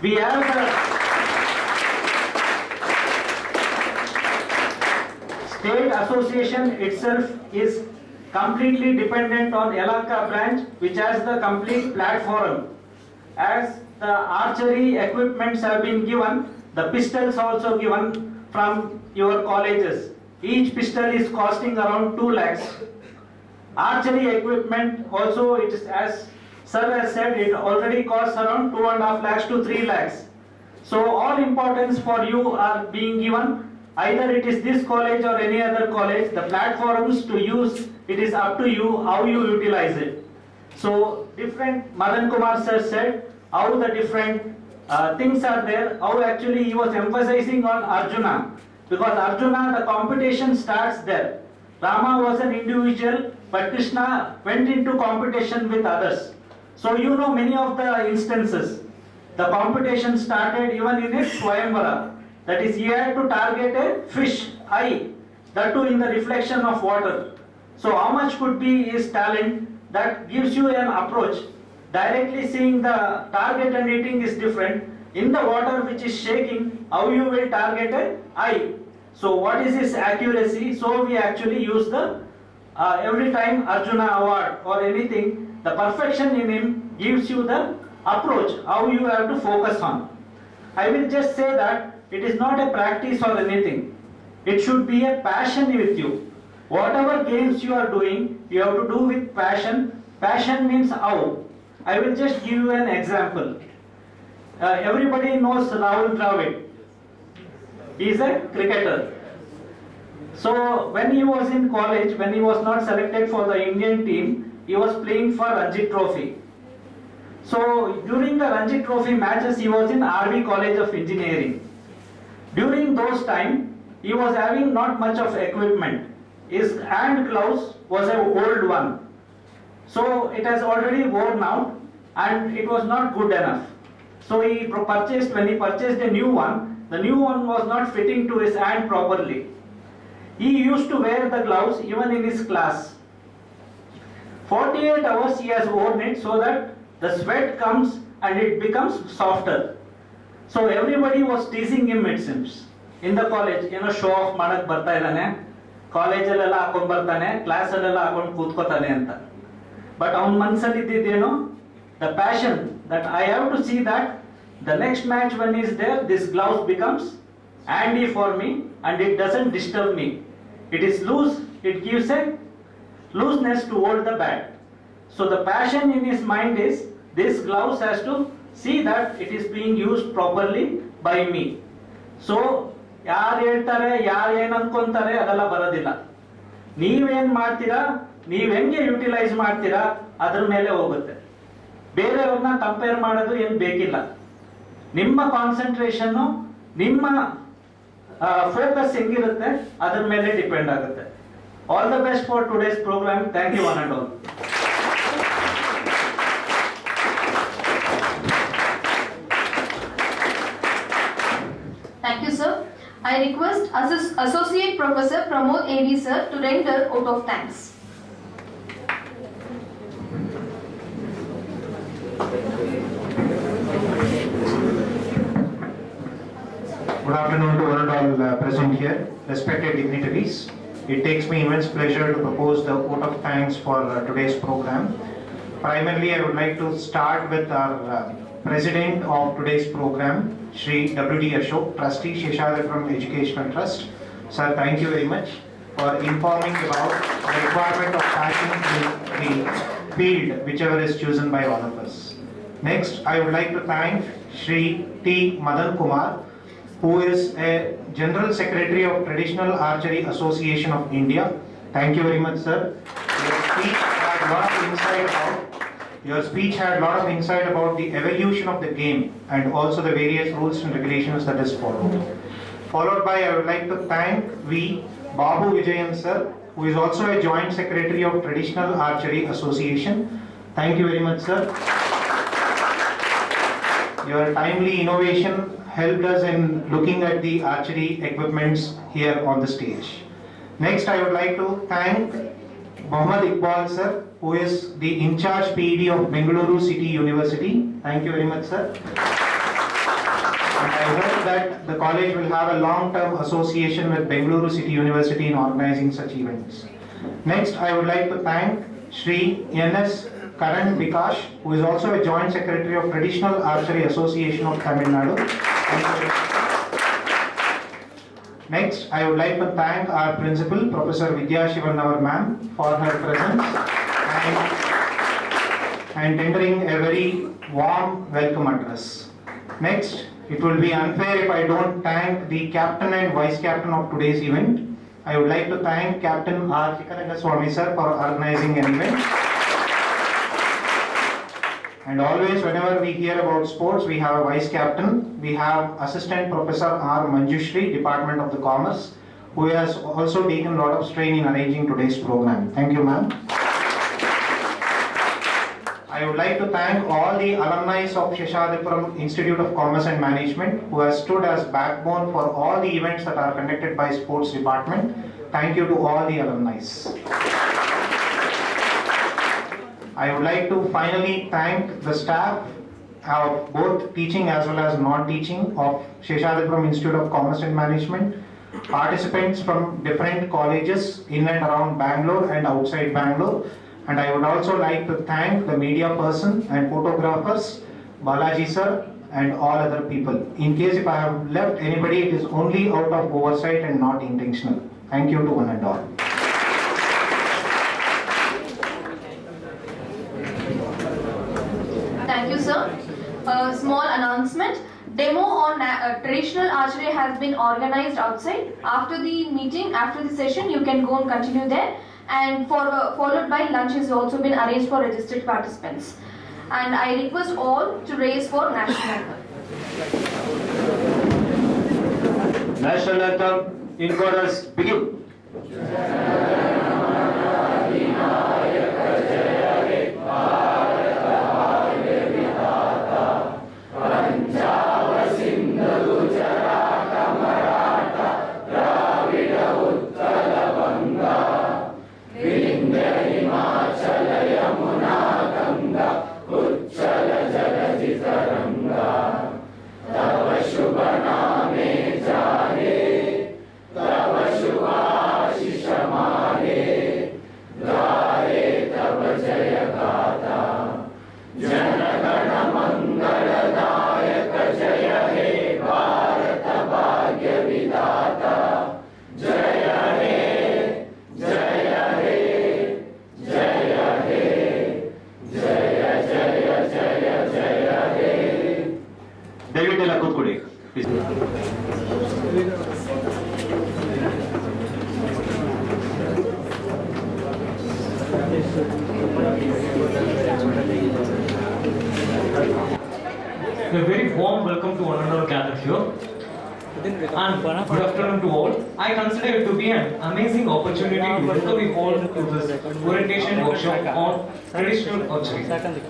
We have the state association itself is completely dependent on Elanka branch, which has the complete platform. As the archery equipments have been given, the pistols also given from your colleges. Each pistol is costing around 2 lakhs. Archery equipment also, it is, as sir has said, it already costs around 2.5 lakhs to 3 lakhs. So all importance for you are being given. Either it is this college or any other college, the platforms to use, it is up to you how you utilize it. So different, Madan Kumar sir said, how the different things are there, how actually he was emphasizing on Arjuna. Because Arjuna, the competition starts there. Rama was an individual, but Krishna went into competition with others. So you know many of the instances. The competition started even in a Swayamvara. That is, he had to target a fish eye, that too in the reflection of water. So how much could be his talent? That gives you an approach. Directly seeing the target and hitting is different. In the water which is shaking, how you will target an eye. So what is his accuracy? So we actually use the every time Arjuna award or anything, the perfection in him gives you the approach, how you have to focus on. I will just say that it is not a practice or anything. It should be a passion with you. Whatever games you are doing, you have to do with passion. Passion means how. I will just give you an example. Everybody knows Rahul Dravid. He is a cricketer. So when he was in college, when he was not selected for the Indian team, he was playing for Ranji Trophy. So during the Ranji Trophy matches, he was in RV College of Engineering. During those time, he was having not much of equipment. His hand gloves was an old one. So it has already worn out and it was not good enough. So when he purchased a new one, the new one was not fitting to his hand properly. He used to wear the gloves even in his class. 48 hours he has worn it so that the sweat comes and it becomes softer. So everybody was teasing him, it seems. In the college, show off madak barta idane, college alella hakond bartane, class alella hakond kootkotane anta. But avun mansali iddideno, the passion that I have to see that the next match when he is there, this gloves becomes handy for me and it doesn't disturb me. It is loose, it gives a looseness to hold the bat. So the passion in his mind is, this gloves has to see that it is being used properly by me. So, yaar heltare, yaar yen ankontare, adala baradilla. Neeven martira, neev henge utilize martira, adar mele hogutte. ಬೇರೆಯವ್ರನ್ನ compare ಮಾಡೋದು ಏನು ಬೇಕಿಲ್ಲ. ನಿಮ್ಮ concentration, ನಿಮ್ಮ focus ಹೆಂಗಿರುತ್ತೆ ಅದರ ಮೇಲೆ depend ಆಗುತ್ತೆ. All the best for today's program. Thank you one and all. Thank you, sir. I request Associate Professor Pramod A.D. sir to render vote of thanks. Good afternoon to one and all present here, respected dignitaries. It takes me immense pleasure to propose the vote of thanks for today's program. Primarily, I would like to start with our president of today's program, Shri W.D. Ashok, Trustee Sheshadapuram Educational Trust. Sir, thank you very much for informing about the requirement of passion in the field, whichever is chosen by all of us. Next, I would like to thank Shri T. Madan Kumar, who is a General Secretary of Traditional Archery Association of India. Thank you very much, sir. Your speech had a lot of insight about the evolution of the game and also the various rules and regulations that is followed. Followed by, I would like to thank V. Babu Vijayan, sir, who is also a Joint Secretary of Traditional Archery Association. Thank you very much, sir. Your timely innovation helped us in looking at the archery equipments here on the stage. Next, I would like to thank Mohammad Iqbal, sir, who is the in-charge PED of Bengaluru City University. Thank you very much, sir. And I hope that the college will have a long-term association with Bengaluru City University in organizing such events. Next, I would like to thank Shri N.S. Karan Vikash, who is also a Joint Secretary of Traditional Archery Association of Tamil Nadu. Next, I would like to thank our principal, Professor Vidya Shivannavar ma'am, for her presence and tendering a very warm welcome address. Next, it will be unfair if I don't thank the captain and vice captain of today's event. I would like to thank Captain R. Chikaranga Swami sir for organizing an event. And always, whenever we hear about sports, we have a vice captain. We have Assistant Professor R. Manjushri, Department of the Commerce, who has also taken a lot of strain in arranging today's program. Thank you, ma'am. I would like to thank all the alumni of Sheshadapuram Institute of Commerce and Management, who has stood as backbone for all the events that are conducted by Sports Department. Thank you to all the alumni. I would like to finally thank the staff of both teaching as well as non-teaching of Sheshadapuram Institute of Commerce and Management, participants from different colleges in and around Bangalore and outside Bangalore. And I would also like to thank the media person and photographers, Balaji sir, and all other people. In case if I have left anybody, it is only out of oversight and not intentional. Thank you to one and all. Thank you, sir. A small announcement. Demo on traditional archery has been organized outside. After the meeting, after the session, you can go and continue there. And followed by lunch has also been arranged for registered participants. And I request all to raise for national anthem. National anthem in chorus, begin. ದಯವಿಟ್ಟೆಲ್ಲ ಕೂತ್ಕೊಡಿ. A very warm welcome to one and all gathered here. And good afternoon to all. I consider it to be an amazing opportunity to welcome you all to this orientation workshop on traditional archery.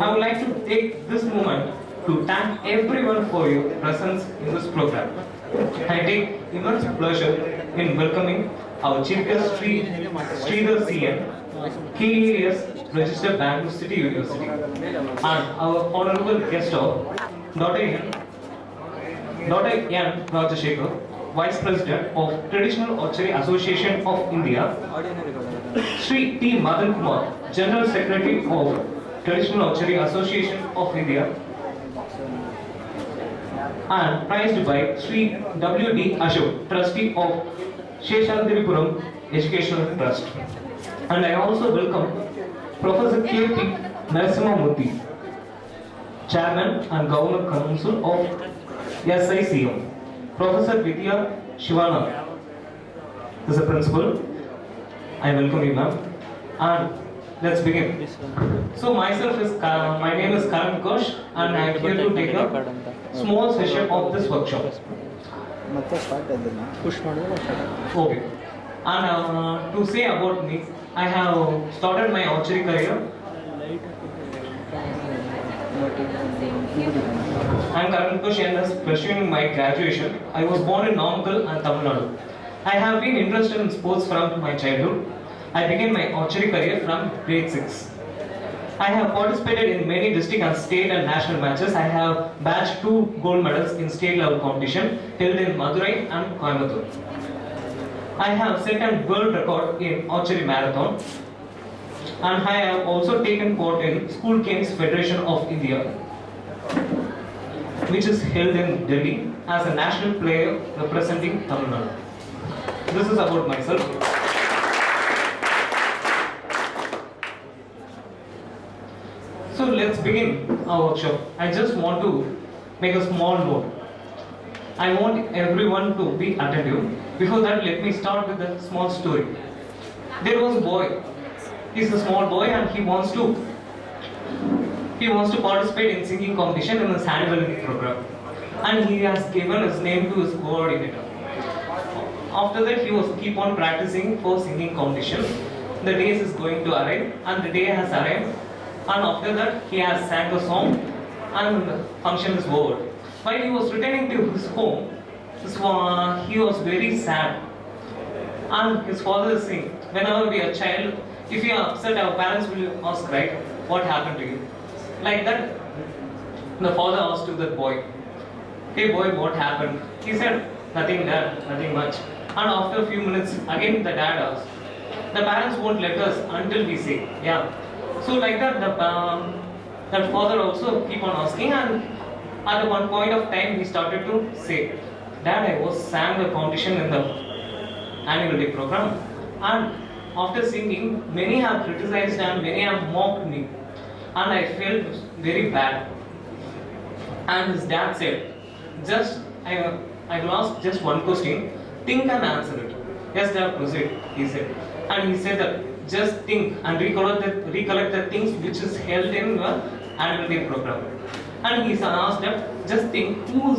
I would like to take this moment to thank everyone for your presence in this program. I take immense pleasure in welcoming our Chief Guest Sridhar CN, KAS Registered Bangalore City University, and our Honorable Guest of Dr. N. Rajashekar, Vice President of Traditional Archery Association of India, Sri T. Madan Kumar, General Secretary of Traditional Archery Association of India, and prized by Sri W. D. Ashok, Trustee of Sheshandripuram Educational Trust. And I also welcome Professor K. P. Narasimhamurthy, Chairman and Governor Council of SICM. Professor Vidya Shivana is the principal. I welcome you, ma'am. And let's begin. So my name is Karan Kosh, and I am here to take a small session of this workshop. Okay. And to say about me, I have started my archery career. I am Karan Kosh and is pursuing my graduation. I was born in Namakkal and Tamil Nadu. I have been interested in sports from my childhood. I began my archery career from grade 6. I have participated in many district and state and national matches. I have bagged 2 gold medals in state level competition held in Madurai and Coimbatore. I have set a world record in archery marathon, and I have also taken part in School Games Federation of India, which is held in Delhi as a national player representing Tamil Nadu. This is about myself. So let's begin our workshop. I just want to make a small note. I want everyone to be attentive. Before that, let me start with a small story. There was a boy. He's a small boy and he wants to participate in singing competition in his annual program. And he has given his name to his coordinator. After that, he was keep on practicing for singing competition. The day is going to arrive, and the day has arrived. And after that, he has sang the song, and the function is over. While he was returning to his home, he was very sad. And his father is saying, whenever we are a child, if you are upset, our parents will ask, right, what happened to you? Like that, the father asked to the boy, hey boy, what happened? He said, nothing, dad, nothing much. And after a few minutes, again the dad asked, the parents won't let us until we say, yeah. So like that, that father also keep on asking, and at one point of time, he started to say, Dad, I was sang the competition in the annual day program, and after singing, many have criticized and many have mocked me, and I felt very bad. And his dad said, I will ask just one question, think and answer it. Yes, Dad, proceed, he said. And he said that just think and recollect the things which is held in the annual day program. And he asked that just think who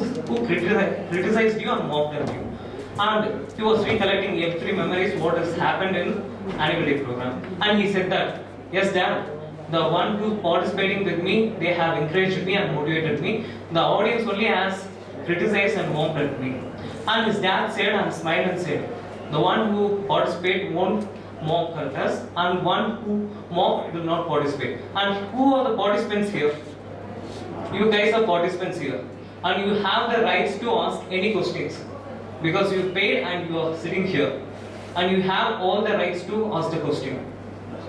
criticized you and mocked at you. And he was recollecting every memories what has happened in annual day program. And he said that, yes Dad, the one who participating with me, they have encouraged me and motivated me. The audience only has criticized and mocked at me. And his dad said and smiled and said, the one who participate won't mock at us, and one who mock will not participate. And who are the participants here? You guys are participants here, and you have the rights to ask any questions because you paid and you are sitting here, and you have all the rights to ask the question.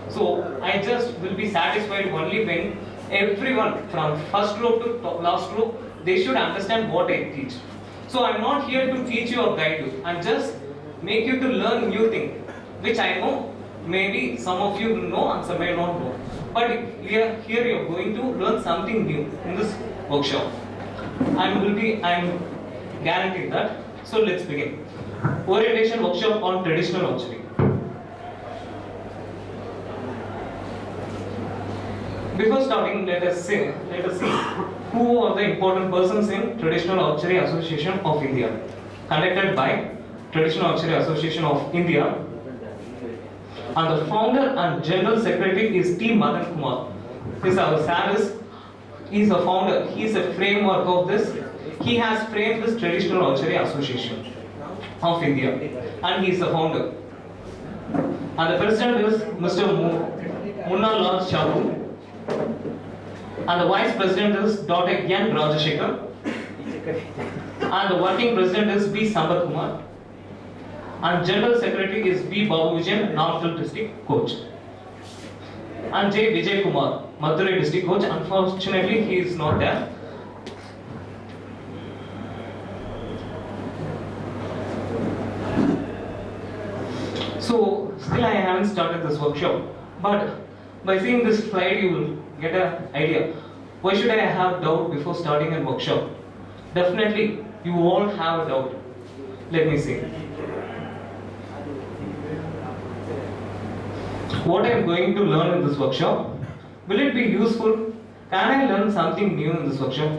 So I just will be satisfied only when everyone from first row to last row, they should understand what I teach. So I'm not here to teach you or guide you. I'm just make you to learn new thing, which I know. Maybe some of you know and some may not know. But here you're going to learn something new in this workshop. I'm guaranteed that. So let's begin. Orientation workshop on traditional archery. Before starting, let us see who are the important persons in Traditional Archery Association of India, conducted by Traditional Archery Association of India. And the founder and general secretary is T. Madan Kumar. He is a founder. He is a framework of this. He has framed this Traditional Archery Association of India, and he is the founder. And the president is Mr. Munna Lal Shahu. And the vice president is Dr. N. Rajashekar. And the working president is B. Sambat Kumar. And general secretary is B. Babu Vijayan, Northern district coach. And J. Vijay Kumar, Madurai district coach. Unfortunately, he is not there. So, still I haven't started this workshop. But by seeing this slide, you will get an idea. Why should I have doubt before starting a workshop? Definitely, you all have a doubt. Let me see. What I am going to learn in this workshop? Will it be useful? Can I learn something new in this workshop?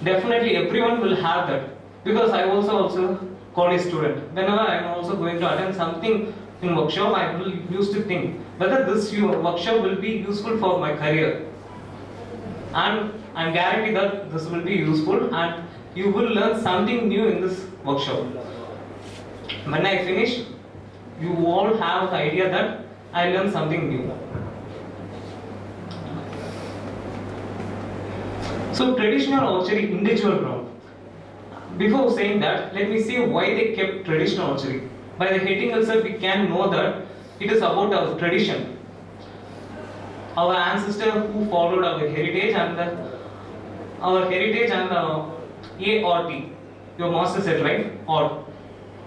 Definitely, everyone will have that. Because I also college student. Whenever I am also going to attend something in workshop, I will used to think whether this workshop will be useful for my career. And I am guaranteed that this will be useful and you will learn something new in this workshop. When I finish, you all have the idea that I learned something new. So traditional archery individual round. Before saying that, let me see why they kept traditional archery. By the heading itself, we can know that it is about our tradition. Our ancestors who followed our heritage and A or T. Your master said right? Odd.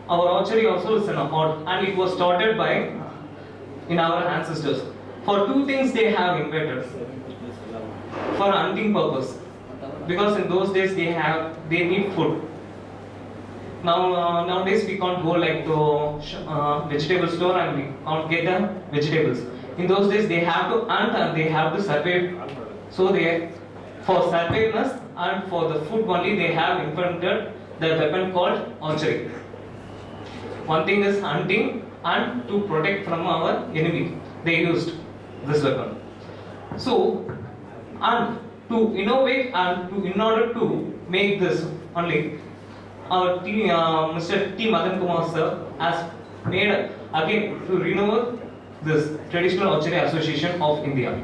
Our archery also is an odd, and it was started by in our ancestors. For two things they have invented. For hunting purpose. Because in those days they need food. Nowadays we can't go like to vegetable store and we can't get the vegetables. In those days they have to hunt and they have to survive. So for survivalness and for the food only they have invented the weapon called archery. One thing is hunting and to protect from our enemy. They used this weapon. So, and to innovate and in order to make this only, our Mr. T. Madan Kumar sir has made again to renew this Traditional Archery Association of India.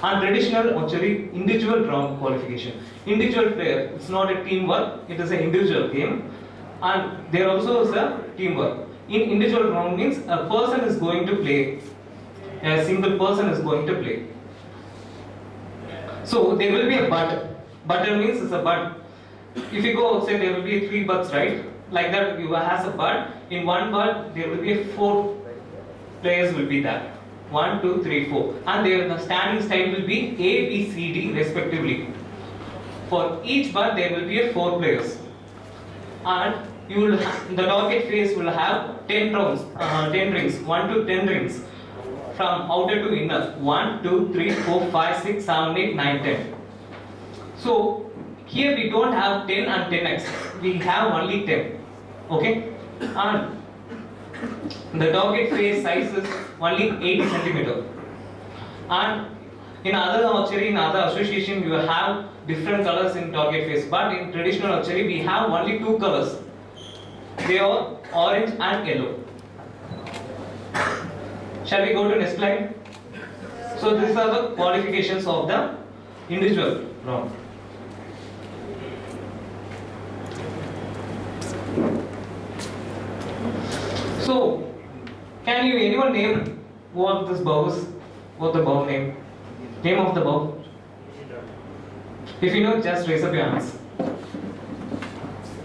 And traditional archery individual round qualification. Individual player, it's not a teamwork, it is an individual game. And there also is a teamwork. In individual round means a person is going to play, a single person is going to play. So there will be a butt. Butter means it's a butt. If you go outside, there will be 3 butts, right? Like that, you has a butt. In one butt, there will be 4 players will be there. 1, 2, 3, 4. And the standing style will be A, B, C, D respectively. For each butt, there will be 4 players. And you will the target face will have 10 rounds, 10 rings, 1 to 10 rings. From outer to inner, 1, 2, 3, 4, 5, 6, 7, 8, 9, 10. So here we don't have 10 and 10x. We have only 10. Okay? And the target face size is only 80 centimeter. And in other archery, in other association, you have different colors in target face. But in traditional archery, we have only 2 colors. They are orange and yellow. Shall we go to next slide? So these are the qualifications of the individual round. So, can you anyone name what this bow is? What the bow name? Name of the bow? If you know, just raise up your hands.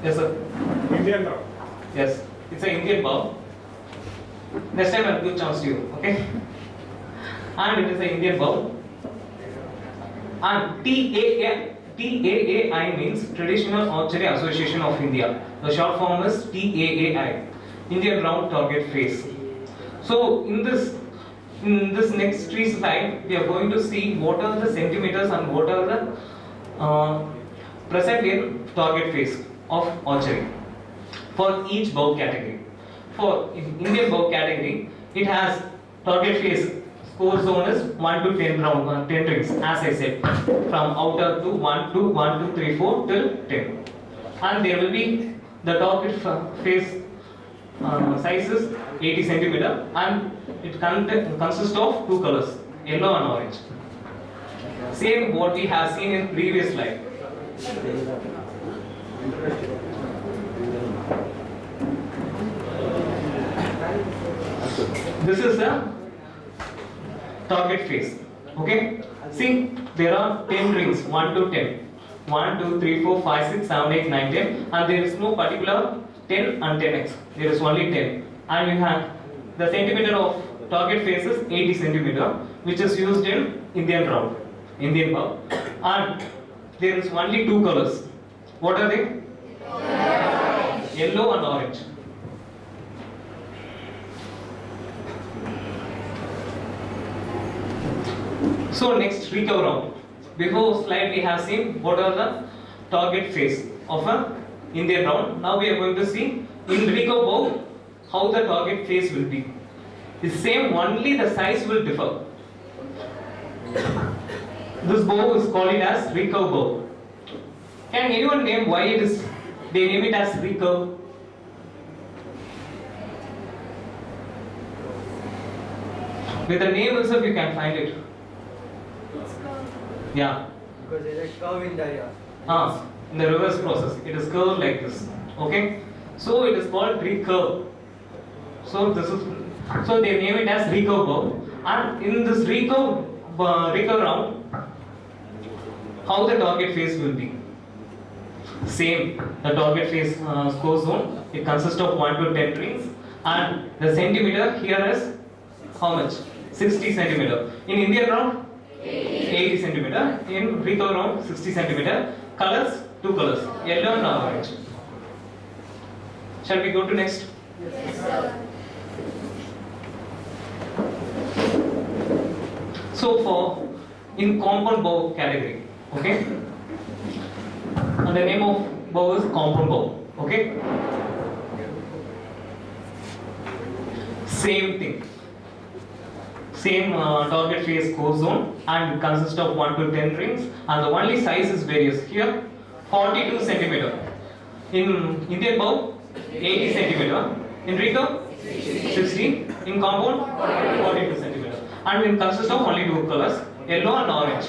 Yes, sir. Indian now. Yes, it's an Indian bow. Next time I'll give chance to you, okay? And it is an Indian bow. And TAAI means Traditional Archery Association of India. The short form is TAAI, Indian Round Target Face. So in this next 3 slides, we are going to see what are the centimeters and what are the present in target face of archery for each bow category. For Indian bow category, it has target face score zone is 1 to 10 round, 10 rings, as I said, from outer to 1 to 1, 2, 3, 4 till 10. And there will be the target face size is 80 centimeter and it consists of 2 colors, yellow and orange. Same what we have seen in previous slide. This is the target face. Okay. See, there are 10 rings, 1 to 10. 1, 2, 3, 4, 5, 6, 7, 8, 9, 10. And there is no particular 10 and 10x. There is only 10. And we have the centimeter of target face is 80 centimeter, which is used in Indian round, Indian bow. And there is only two colors. What are they? Yellow and orange. So next, recover round. Before slide we have seen what are the target face of a Indian round. Now we are going to see in recover bow how the target face will be. The same, only the size will differ. This bow is called it as recurve bow. Can anyone name why it is? They name it as recurve. With the name itself you can find it. Yeah. Because there is a curve in the air. In the reverse process, it is curved like this. Okay. So it is called recurve. So they name it as recurve bow. And in this recurve round, how the target face will be? Same. The target face score zone. It consists of 1 to 10 rings, and the centimeter here is how much? 60 centimeter. In Indian round, 80 centimeter. In recurve round, 60 centimeter. Colors, two colors, yellow and orange. Shall we go to next? Yes, sir. So for in compound bow category, okay? And the name of bow is compound bow, okay? Same thing. Same target face core zone, and it consists of 1 to 10 rings, and the only size is various. Here 42 centimeter. In Indian bow 80 centimeter. In recurve 60. In compound 42 centimeter. And it consists of only two colors, yellow and orange.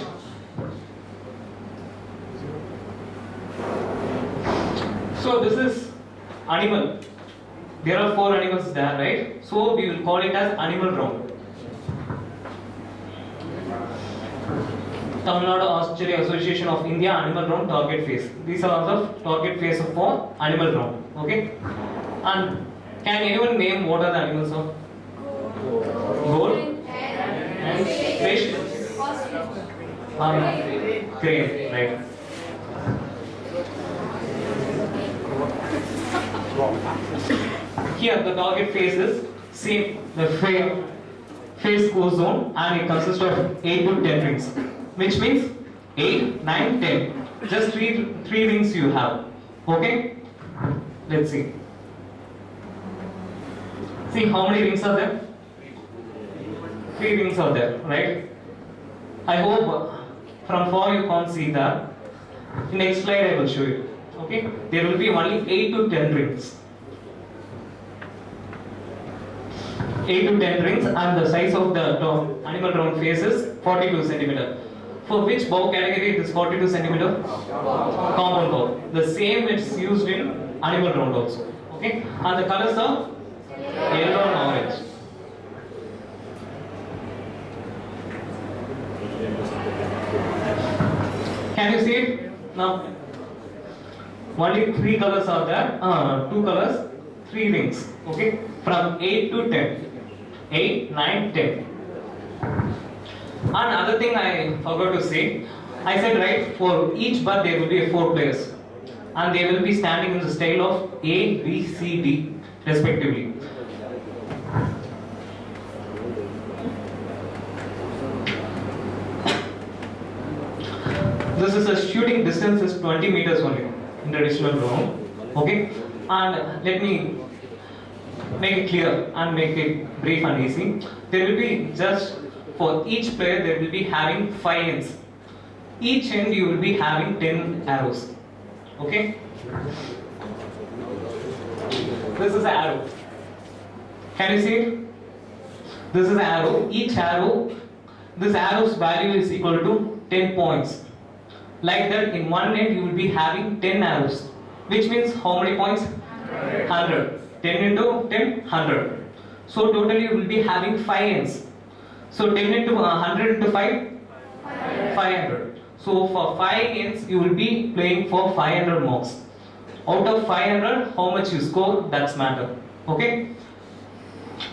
So this is animal. There are 4 animals there, right? So we will call it as animal round. Tamil Nadu Archery Association of India Animal Round Target Face. These are the target face for animal round. Okay. And can anyone name what are the animals of? Goat and fish. Crane, right? Here the target face is same. The face core zone, and it consists of 8 to 10 rings. Which means 8, 9, 10. Just three rings you have. Okay? Let's see. See how many rings are there? 3 rings are there, right? I hope from far you can't see that. In next slide I will show you. Okay? There will be only 8 to 10 rings. 8 to 10 rings, and the size of the animal round face is 42 centimeter. For which bow category it is 42 centimeter? Compound bow. The same is used in animal round also. Okay? And the colors are yellow and orange. Can you see it? Now, only 3 colors are there. 2 colors, 3 rings. Okay? From 8 to 10. 8, 9, 10. Another thing I forgot to say, I said right, for each bird there will be 4 players, and they will be standing in the style of A, B, C, D respectively. This is a shooting distance is 20 meters only in traditional round. Okay, and let me make it clear and make it brief and easy. There will be just for each player there will be having 5 ends. Each end you will be having 10 arrows. Okay? This is an arrow. Can you see it? This is an arrow. Each arrow, this arrow's value is equal to 10 points. Like that, in one end you will be having 10 arrows. which means how many points? 100. 10 into 10, 100. So totally you will be having 5 ends. So 10 into 100 into 5, 500. So for 5 ends you will be playing for 500 marks. Out of 500, how much you score, that's matter. Okay?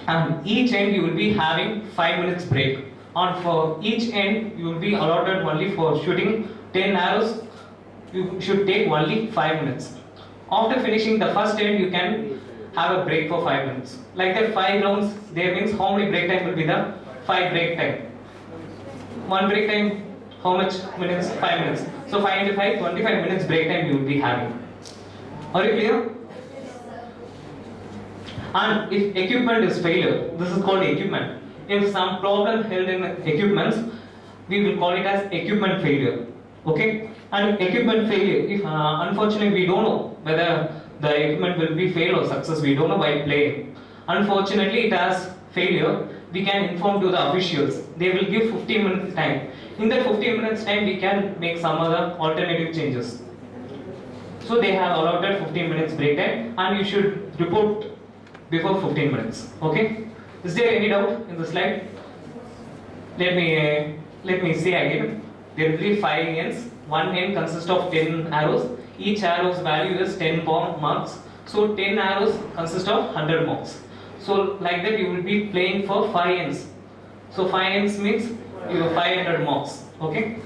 And each end you will be having 5 minutes break. And for each end you will be allotted only for shooting 10 arrows. You should take only 5 minutes. After finishing the first end, you can have a break for 5 minutes. Like that, 5 rounds there means how many break time will be the 5 break time. One break time, how much minutes? 5 minutes. So 5 into 5, 25 minutes break time you will be having. Are you clear? And if equipment is failure, this is called equipment. If some problem held in equipments, we will call it as equipment failure. Okay? And equipment failure, if unfortunately we don't know whether the equipment will be fail or success, we don't know while playing. Unfortunately it has failure, we can inform to the officials. They will give 15 minutes time. In that 15 minutes time we can make some other alternative changes. So they have allotted 15 minutes break time and you should report before 15 minutes. Okay? Is there any doubt in the slide? Let me say again. There will be 5 ends. One end consists of 10 arrows. Each arrow's value is 10 marks. So 10 arrows consist of 100 marks. So like that you will be playing for 5 ends. So 5 ends means you have 500 marks. Okay?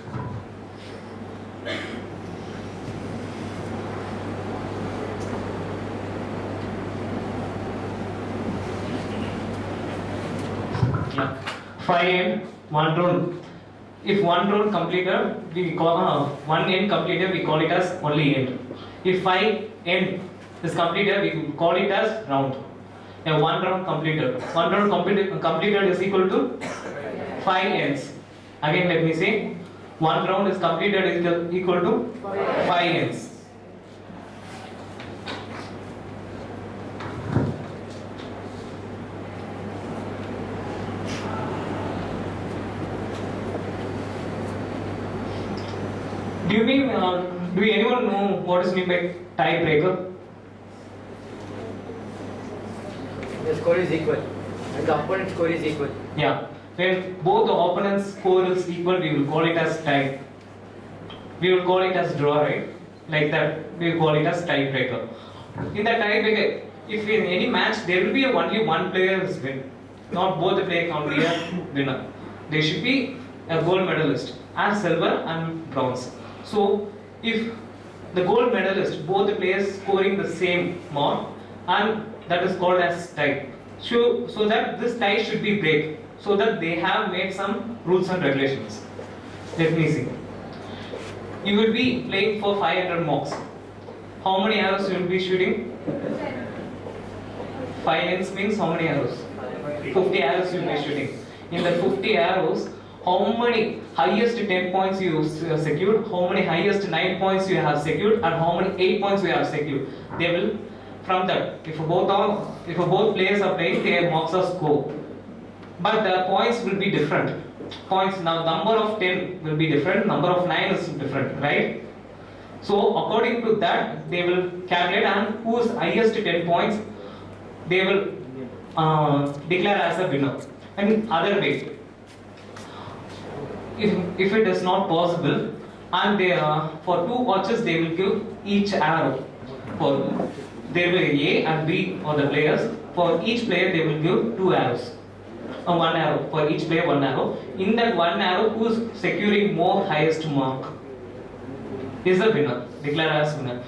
Yeah. 5 end, 1 round. If 1 round completed, we call 1 end completed, we call it as only end. If 5 end is completed, we call it as round. 1 round completed. 1 round completed is equal to 5 ends. Again, let me say, 1 round is completed is equal to 5 ends. Do anyone know what is meant by tiebreaker? The score is equal and the opponent's score is equal. Yeah. When both the opponent's score is equal, we will call it as tie. We will call it as draw, right? Like that, we will call it as tiebreaker. In the tiebreaker, if in any match there will be only one player is win, not both the players can be a winner. There should be a gold medalist and silver and bronze. So if the gold medalist, both the players scoring the same mark, and that is called as tie. So that this tie should be break, so that they have made some rules and regulations. Let me see. You will be playing for 500 marks. How many arrows you will be shooting? 5 ends means how many arrows? 50 arrows you will be shooting. In the 50 arrows, how many highest 10 points you secured, how many highest 9 points you have secured, and how many 8 points you have secured. They will, from that, if both players are playing, their marks are scored. But the points will be different. Points now, number of 10 will be different, number of 9 is different, right? So according to that, they will calculate, and whose highest 10 points, they will declare as a winner. And other way, if it is not possible, and they for 2 watches they will give each arrow. For there will be A and B for the players. For each player they will give 2 arrows. 1 arrow for each player, 1 arrow. In that 1 arrow, who is securing more highest mark is the winner, declared as winner.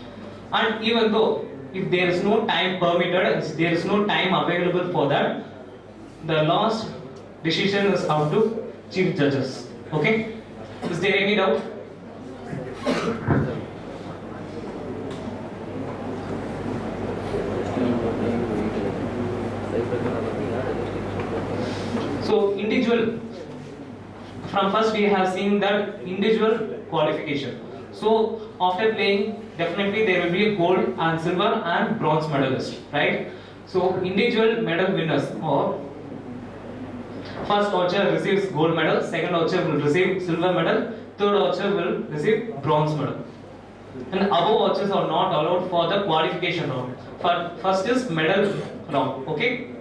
And even though if there is no time permitted, there is no time available for that, the last decision is up to chief judges. Okay? Is there any doubt? So individual, from first we have seen that individual qualification. So after playing, definitely there will be a gold and silver and bronze medalist, right? So individual medal winners, or first archer receives gold medal, second archer will receive silver medal, third archer will receive bronze medal. and above archers are not allowed for the qualification round. First is medal round. Okay.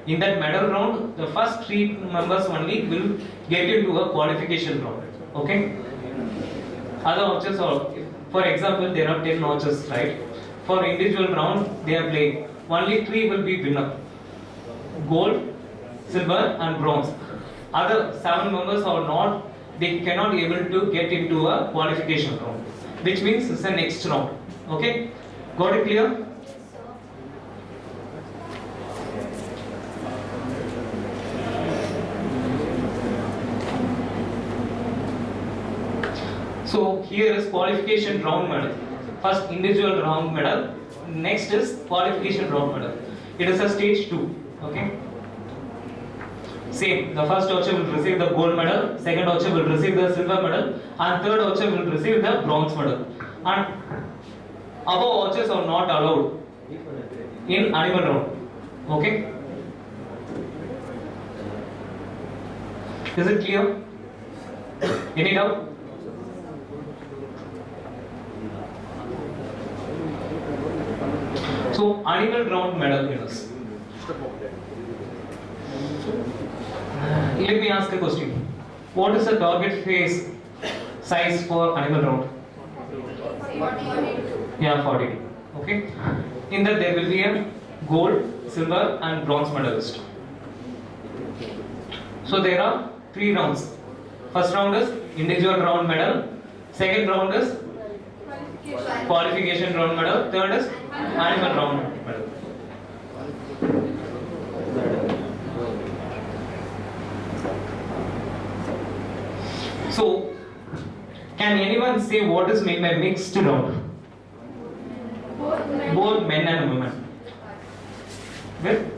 In that medal round, the first 3 members only will get into a qualification round. Okay. Other archers are, for example, there are 10 archers, right? For individual round, they are playing. Only 3 will be winner. Gold, silver, and bronze. Other 7 members are not. They cannot able to get into a qualification round, which means it's the next round. Okay. Got it clear? So here is qualification round medal. First individual round medal. Next is qualification round medal. It is a stage 2. Okay. Same. The first archer will receive the gold medal. Second archer will receive the silver medal, and third archer will receive the bronze medal. And above archers are not allowed in animal round. Okay. Is it clear? Any doubt? So, animal round medal winners. Let me ask a question. What is the target phase size for animal round? 42. Yeah, 42. Okay. In that there will be a gold, silver, and bronze medalist. So there are 3 rounds. First round is individual round medal. Second round is qualification round medal. Third is animal round medal. So, can anyone say what is meant by mixed round? Both men and women. Good?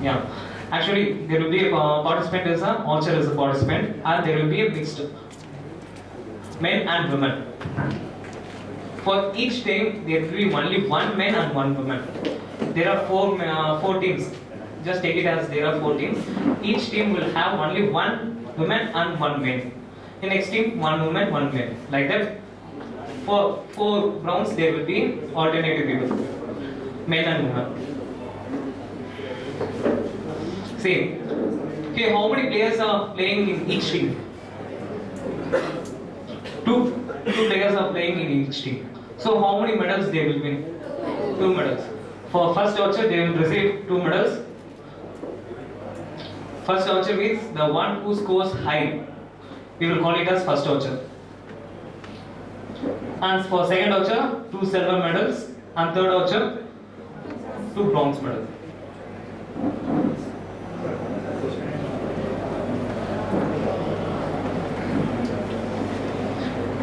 Yeah. Actually, there will be a participant as a archer as a participant, and there will be a mixed men and women. For each team, there will be only 1 man and 1 woman. There are 4 teams. Just take it as there are 4 teams. Each team will have only 1 woman and 1 man. In next team, 1 woman, 1 man. Like that. For 4 rounds, there will be alternative people, men and women. Same. Okay, how many players are playing in each team? 2 players are playing in each team. So how many medals they will win? 2 medals. For first archer, they will receive 2 medals. First archer means the one who scores high. We will call it as first archer. And for second archer, 2 silver medals, and third archer, 2 bronze medals.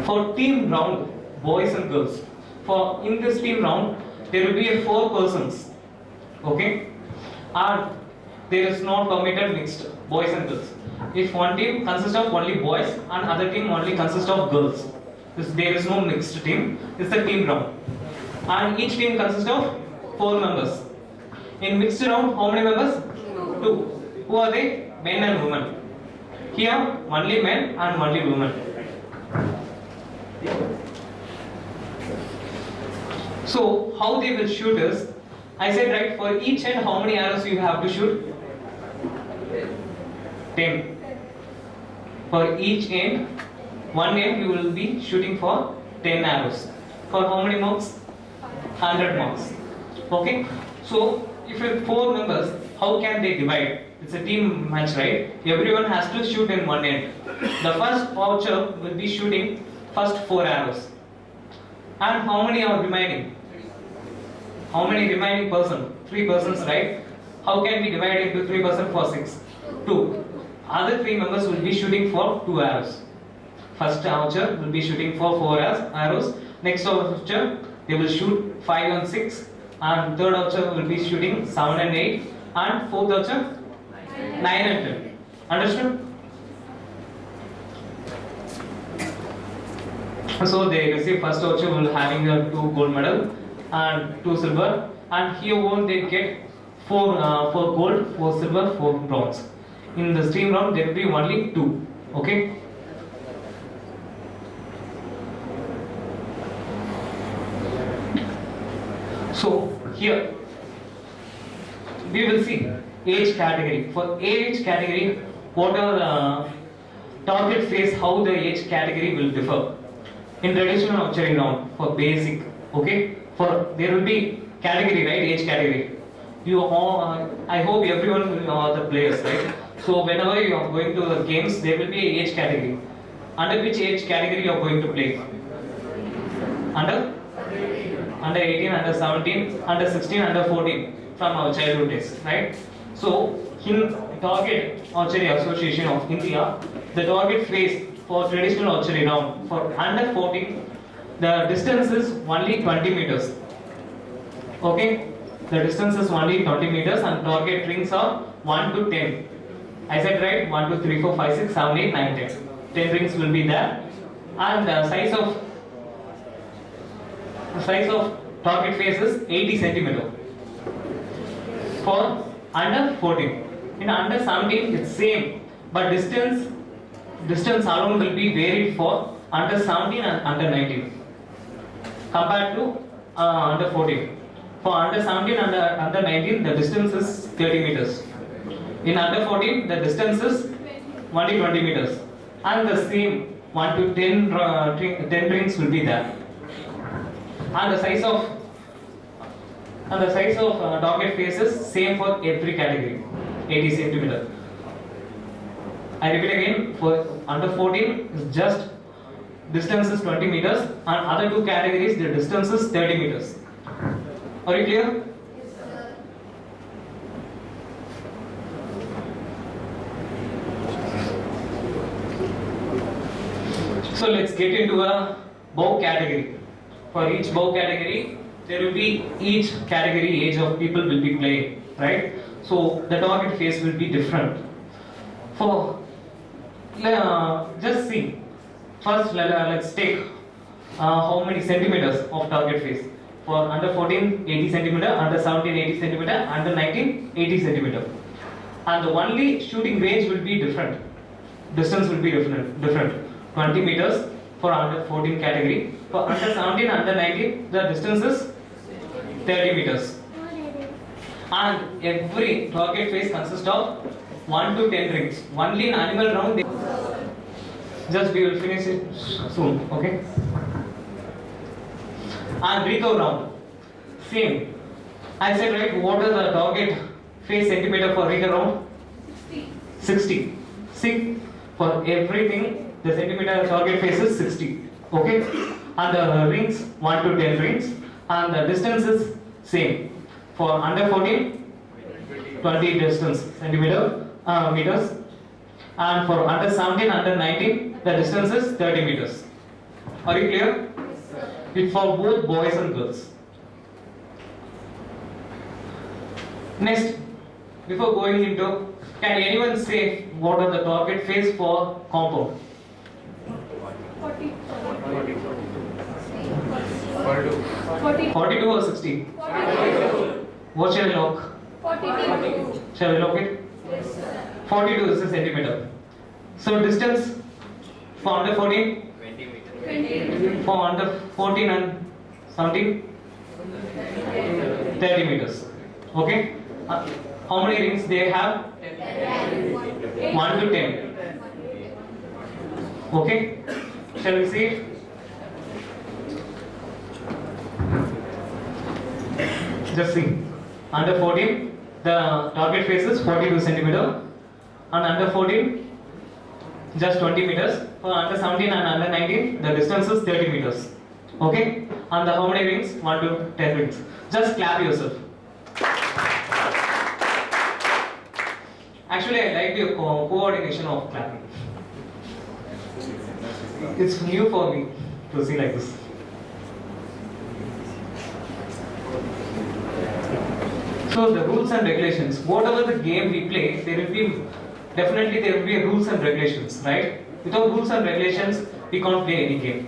For team round, boys and girls. For in this team round, there will be 4 persons. Okay, and there is not permitted mixed boys and girls. If one team consists of only boys and other team only consists of girls, there is no mixed team. It's a team round, and each team consists of 4 members. In mixed round, how many members? 2. Who are they? Men and women. Here, only men and only women. So, how they will shoot is, I said right, for each end, how many arrows you have to shoot? 10. For each end, one end you will be shooting for 10 arrows. For how many marks? 100 marks. Okay. So, if you have 4 members, how can they divide? It's a team match, right? Everyone has to shoot in one end. The first archer will be shooting first 4 arrows. And how many are remaining? How many remaining person? 3 persons, right? How can we divide into 3 persons for 6? 2. Other 3 members will be shooting for 2 arrows. First archer will be shooting for 4 arrows. Next archer, they will shoot 5 and 6. And third archer will be shooting 7 and 8. And fourth archer, 9 and 10. Understood? So they receive first archer will having a 2 gold medal and 2 silver, and here won't they get 4 gold, 4 silver, 4 bronze. In the stream round there will be only 2. Okay. So here we will see age category. For age category, what are target phase, how the age category will differ. In traditional archery round for basic, okay, for there will be category, right, age category. You all, I hope everyone will know the players, right? So whenever you are going to the games, there will be a age category. Under which age category you are going to play? Under 18, under 17, under 16, under 14 from our childhood days, right? So in Target Archery Association of India, the target phase for traditional archery round for under 14, the distance is only 20 meters. Okay, the distance is only 20 meters and target rings are 1 to 10. I said right, 1, 2, 3, 4, 5, 6, 7, 8, 9, 10. 10 rings will be there, and the size of target face is 80 centimeter. For under 14, in under 17 it's same, but distance alone will be varied for under 17 and under 19 compared to under 14. For under 17 and under 19, the distance is 30 meters. In under 14, the distance is only 20 meters, and the same 1 to 10 rings will be there. And the size of target faces same for every category, 80 centimeter. I repeat again, for under 14 is just distance is 20 meters, and other two categories the distance is 30 meters. Are you clear? So let's get into a bow category. For each bow category, there will be each category age of people will be playing, right? So the target phase will be different. For just see. First, let's take how many centimeters of target phase. For under 14, 80 centimeter, under 17, 80 centimeter, under 19, 80 centimeter. And the only shooting range will be different. Distance will be different. 20 meters for under 14 category. For under 17, under 19, the distance is 30 meters. And every target phase consists of 1 to 10 rings. Only in animal round, just we will finish it soon, okay? And recurve round, same. I said right, what is the target phase centimeter for recurve round? 60. See, for everything, the centimeter target phase is 60, okay? And the rings, 1 to 10 rings, and the distance is same. For under 14, 20 distance meters, and for under 17, under 19, the distance is 30 meters. Are you clear? It's for both boys and girls. Next, before going into, can anyone say what are the target phase for compound? 42 or 60? What shall I lock? 42. Shall we lock it? 42 is a centimeter. So distance for under 14? 20. For under 14 and 17? 30 meters. Okay? How many rings they have? 1 to 10. Okay? Shall we see it? Just see. Under 14, the target phase is 42 centimeter, and under 14, just 20 meters. For under 17 and under 19, the distance is 30 meters. Okay? And the how many rings? 1 to 10 rings. Just clap yourself. Actually, I like the coordination of clapping. It's new for me to see like this. So the rules and regulations, whatever the game we play, there will be rules and regulations, right? Without rules and regulations, we can't play any game.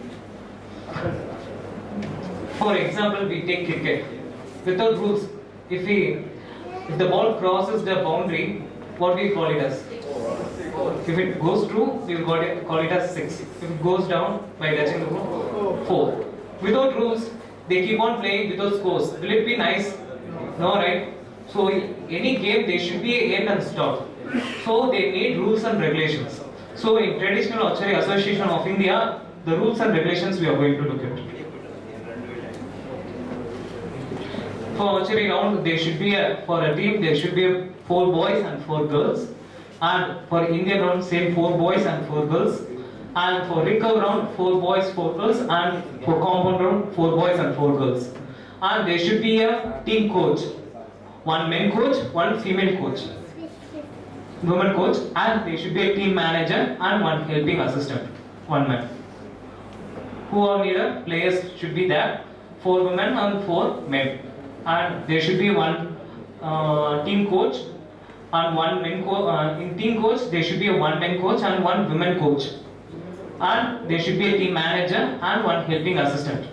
For example, we take cricket. Without rules, if the ball crosses the boundary, what do we call it as? If it goes through, we will call it as 6. If it goes down by touching the ball, 4. Without rules, they keep on playing without scores. Will it be nice? No, right? So any game there should be a end and stop. So they need rules and regulations. So in Traditional Archery Association of India, the rules and regulations we are going to look at. For archery round, there should be for a team there should be 4 boys and 4 girls, and for Indian round same 4 boys and 4 girls, and for recurve round 4 boys 4 girls, and for compound round 4 boys and 4 girls, and there should be a team coach, 1 men coach, 1 female coach, women coach, and there should be a team manager and 1 helping assistant, 1 man. Who are needed? Players should be there, 4 women and 4 men. And there should be 1 team coach and 1 men coach. In team coach, there should be a 1 men coach and 1 women coach. And there should be a team manager and 1 helping assistant.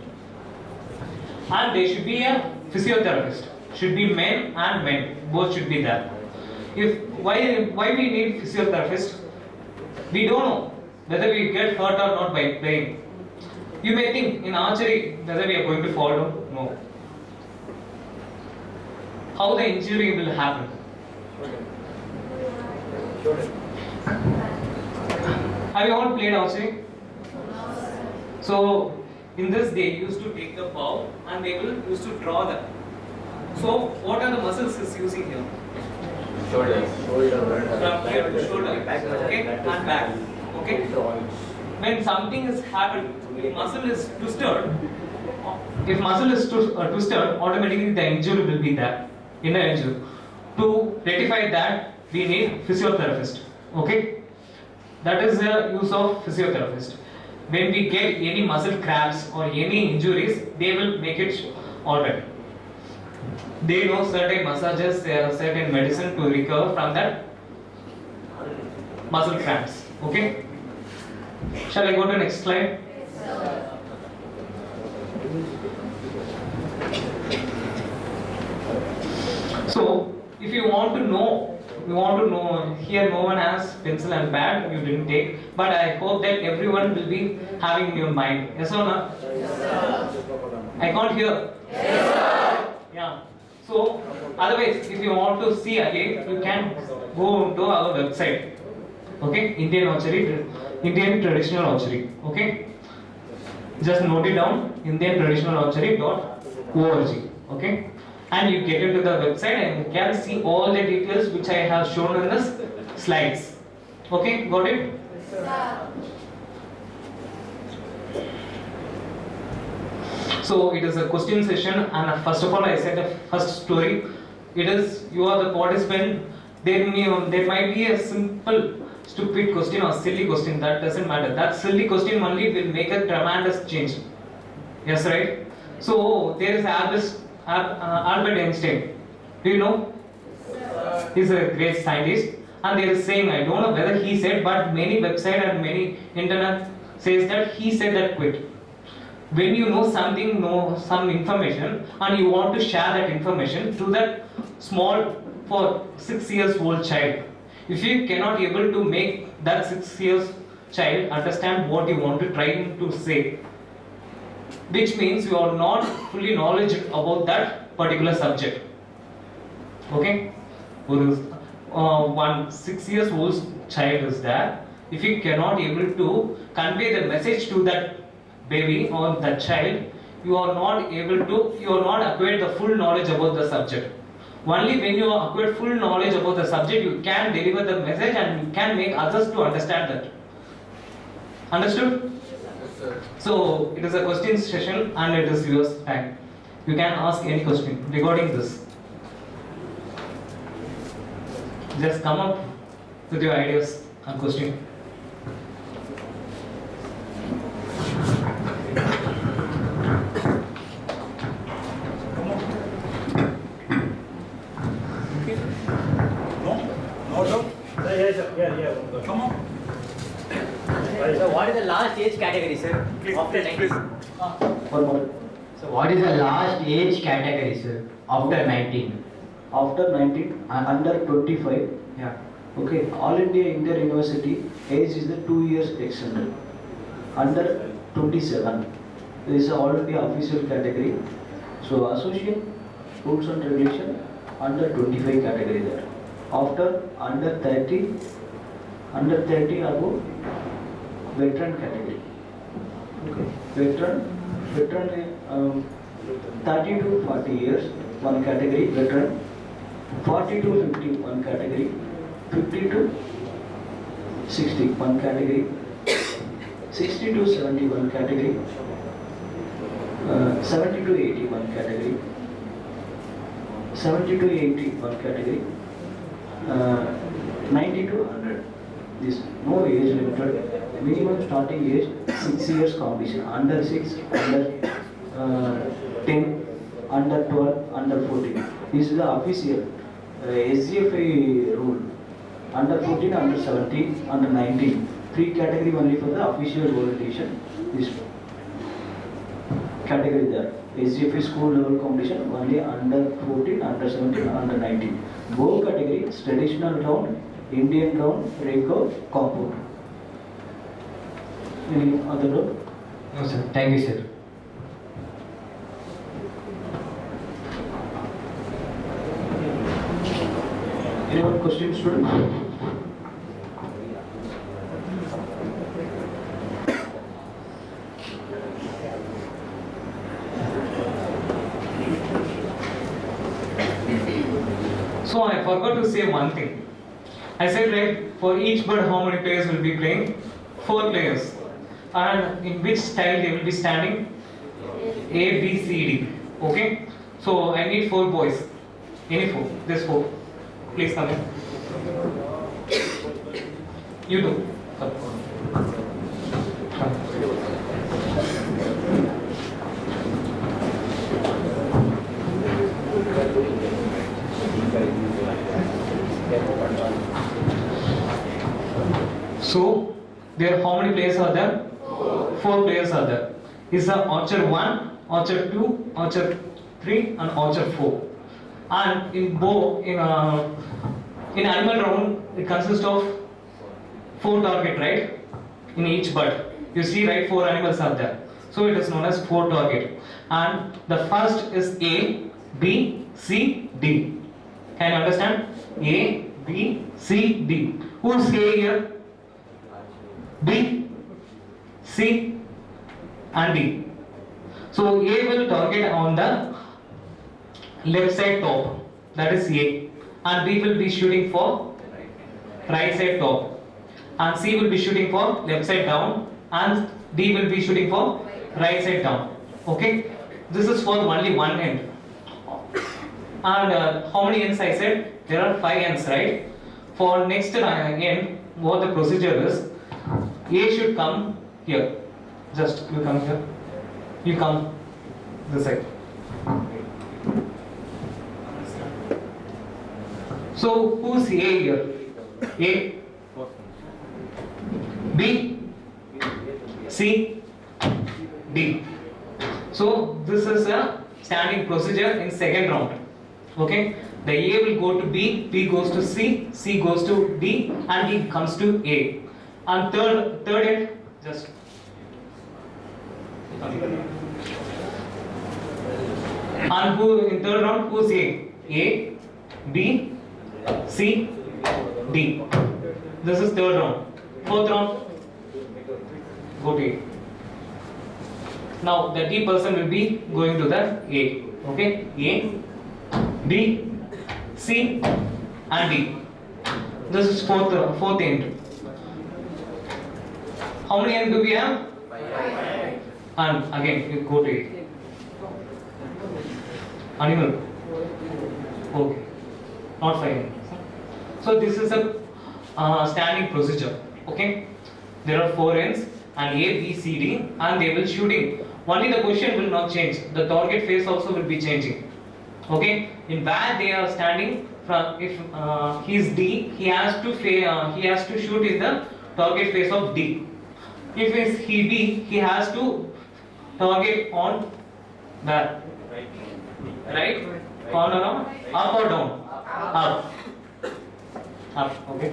And there should be a physiotherapist. Should be men and men. Both should be there. Why we need physiotherapist? We don't know whether we get hurt or not by playing. You may think in archery whether we are going to fall down. No. How the injury will happen? Have you all played archery? So in this they used to take the bow and they will used to draw them. So what are the muscles is using here? Shoulder. From here to shoulder, okay, and back, okay. When something has happened, if muscle is twisted, automatically the injury will be there, inner injury. To rectify that, we need physiotherapist, okay. That is the use of physiotherapist. When we get any muscle cramps or any injuries, they will make it alright. They know certain massages, certain medicine to recover from that muscle cramps. Okay. Shall I go to next slide? So, if you want to know, here no one has pencil and pad, you didn't take, but I hope that everyone will be having in your mind. Yes or no? Yes, sir. I can't hear. Yes, sir. Yeah. So, otherwise, if you want to see again, you can go to our website. Okay, Indian Traditional Archery. Okay, just note it down, indiantraditionalarchery.org. Okay, and you get into the website and you can see all the details which I have shown in this slides. Okay, got it? So it is a question session, and first of all I said the first story. It is you are the participant. There might be a simple stupid question or silly question, that doesn't matter. That silly question only will make a tremendous change. Yes, right? So there is Albert Einstein. Do you know? He's a great scientist, and there is saying, I don't know whether he said, but many website and many internet says that he said that quit. When you know something, know some information, and you want to share that information to that small 6 years old child, if you cannot able to make that 6 years child understand what you want to try to say, which means you are not fully knowledgeable about that particular subject. Okay, one 6 years old child is there. If you cannot able to convey the message to that baby or that child, you are not acquired the full knowledge about the subject. Only when you acquire full knowledge about the subject, you can deliver the message and you can make others to understand that. Understood? Yes, sir. So it is a question session and it is your time. You can ask any question regarding this. Just come up with your ideas and question. So what is the last age category, sir? After 19. So What is the last age category, sir? After 19. after 19 under 25, Yeah. okay, All India Indian University age is the 2 years extended. Under 27, This is already official category. So associate rules and regulation under 25 category there. After under 30 above veteran category. Okay. Veteran 30 to 40 years one category veteran, 40 to 50 one category, 50 to 60 one category, 60 to 70 one category, 70 to 80 one category, 70 to 80 one category, 90 to 100. This no age limited. Minimum starting age 6 years competition. Under 6, under 10, under 12, under 14. This is the official SGFI rule. Under 14, under 17, under 19. 3 category only for the official orientation. This category there. SGFI school level competition only under 14, under 17, under 19. Both categories traditional round, Indian round, Reiko, compound. Any other round? No sir, thank you sir. Anyone question, student? So I forgot to say one thing. I said right, for each bird how many players will be playing? 4 players. And in which style they will be standing? A, B, C, D. Okay? So I need 4 boys. Any 4? This 4. Please come in. You do. Come. So, there how many players are there? 4 players are there. Is the orchard 1, orchard 2, orchard 3 and orchard 4. And in in animal round it consists of 4 target, right? In each bird. You see right, 4 animals are there. So it is known as 4 target. And the first is A, B, C, D. Can you understand? A, B, C, D. Who is A here? B, C and D. So A will target on the left side top, that is A, and B will be shooting for right side top, and C will be shooting for left side down, and D will be shooting for right side down. Okay, this is for only one end. And how many ends I said? There are 5 ends, right? For next end, what the procedure is, A should come here. Just you come here. You come this side. So who's A here? A, B, C, D. So this is a standing procedure in second round. Okay, the A will go to B, B goes to C, C goes to D, and D comes to A. And third end, just and who in third round, who's A? A, B, C, D. This is third round. Fourth round, go to A. Now the D person will be going to the A. Okay, A, B, C, and D. This is fourth end. How many ends do we have? 5. And again, you go to A. Animal. Okay. Not 5 ends. So this is a standing procedure. Okay. There are 4 ends and A, B, C, D, and they will shooting. Only the position will not change. The target face also will be changing. Okay. In where they are standing, from if he is D, he has to shoot in the target face of D. If is he B, he has to target on that. Right? On or down? Up or down? Up. Up. Okay.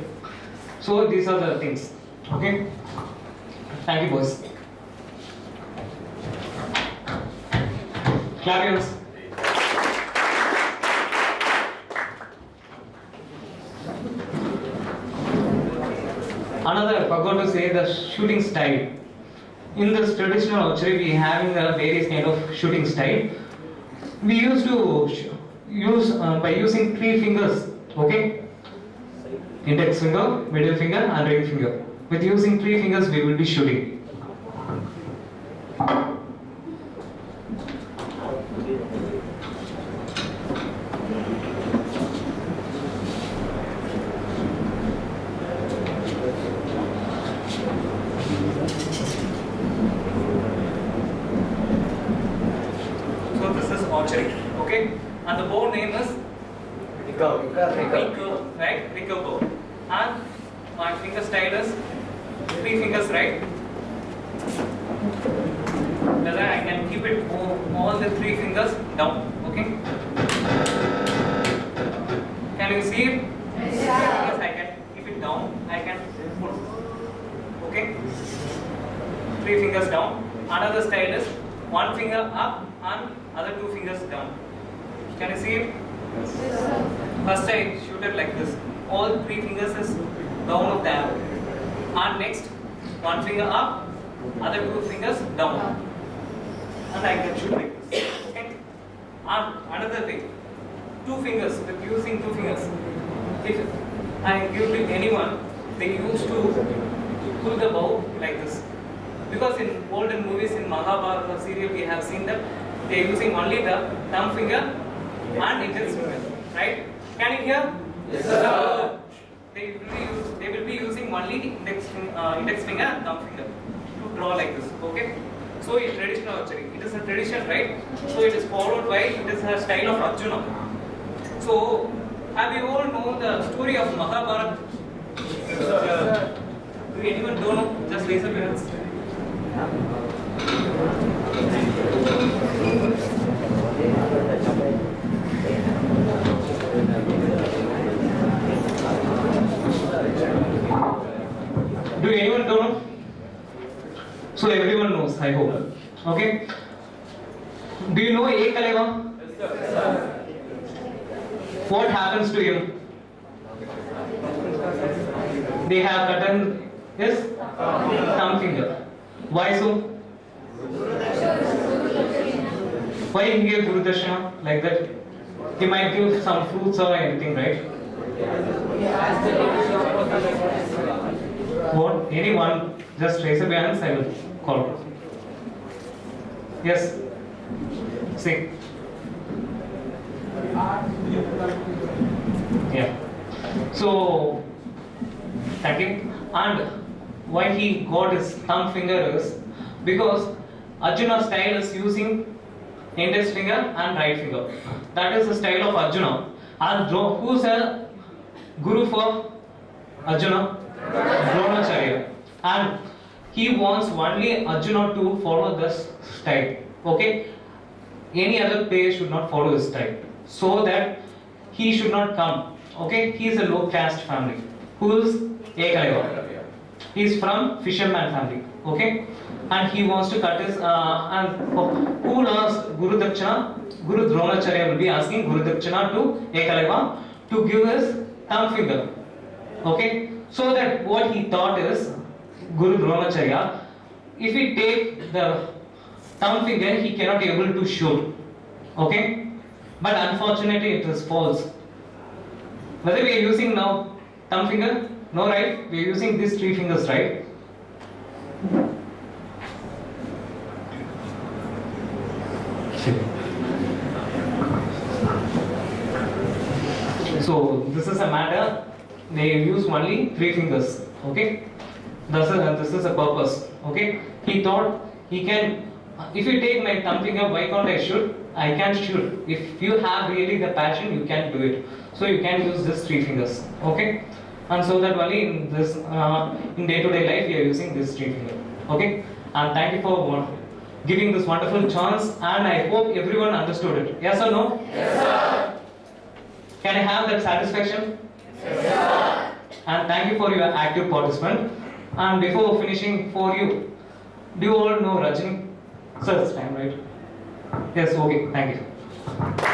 So these are the things. Okay. Thank you, boys. Clap your hands. Another, I forgot to say the shooting style. In this traditional archery, we having a various kind of shooting style. We used to use by using 3 fingers, okay? Index finger, middle finger, and ring finger. With using 3 fingers, we will be shooting. So this is archery, okay? And the bow name is recurve, right? Recurve bow. And my finger style is 3 fingers, right? That's why I can keep it all the 3 fingers down, okay? Can you see it? Yes, I can keep it down. I can pull, okay? 3 fingers down. Another style is 1 finger up and other 2 fingers down. Can you see it? First I shoot it like this. All 3 fingers is down of the arrow. And next, 1 finger up, other 2 fingers down. And I can shoot like this. Okay? And another thing, 2 fingers, with using 2 fingers. If I give to anyone, they used to pull the bow like this. Because in olden movies, in Mahabharata serial, we have seen that they are using only the thumb finger and index finger, right? Can you hear? Yes, sir. They will be using only index finger and thumb finger to draw like this, okay? So in traditional archery, it is a tradition, right? So it is followed by, it is a style of Arjuna. So, have you all know the story of Mahabharata? Yes, sir. Do anyone don't know? Just raise up your hands. Do anyone don't know? So everyone knows, I hope. Okay? Do you know Ekaleva? Yes, sir. What happens to him? They have cut his thumb finger. Why so? Why he gave Guru Darshana like that? He might give some fruits or anything, right? What? Anyone? Just raise your hands, I will call. Yes? Sing. Yeah. So, thank you. And why he got his thumb finger is because Arjuna's style is using index finger and right finger. That is the style of Arjuna. And who's a guru for Arjuna? Dronacharya. And he wants only Arjuna to follow this style. Okay? Any other player should not follow his style. So that he should not come. Okay? He is a low caste family. Who is Ekaleva? He is from fisherman family. Okay? And he wants to cut his and who loves Guru Dakshana? Guru Dronacharya will be asking Guru Dakshana to Ekaleva to give his thumb finger. Okay? So that what he thought is Guru Dronacharya, if he take the thumb finger, he cannot be able to shoot. Okay? But unfortunately it is false. Whether we are using now thumb finger? No, right? We are using these 3 fingers, right? So this is a matter. They use only 3 fingers. Okay? This is a purpose. Okay? He thought he can. If you take my thumb finger, why can't I shoot? I can shoot. If you have really the passion, you can do it. So you can use this 3 fingers. Okay? And so that only in this in day-to-day life we are using this 3 finger. Okay? And thank you for giving this wonderful chance. And I hope everyone understood it. Yes or no? Yes, sir. Can I have that satisfaction? Yes, sir. And thank you for your active participation. And before finishing for you, do you all know Rajini? Sir, it's time, right? Yes, okay, thank you.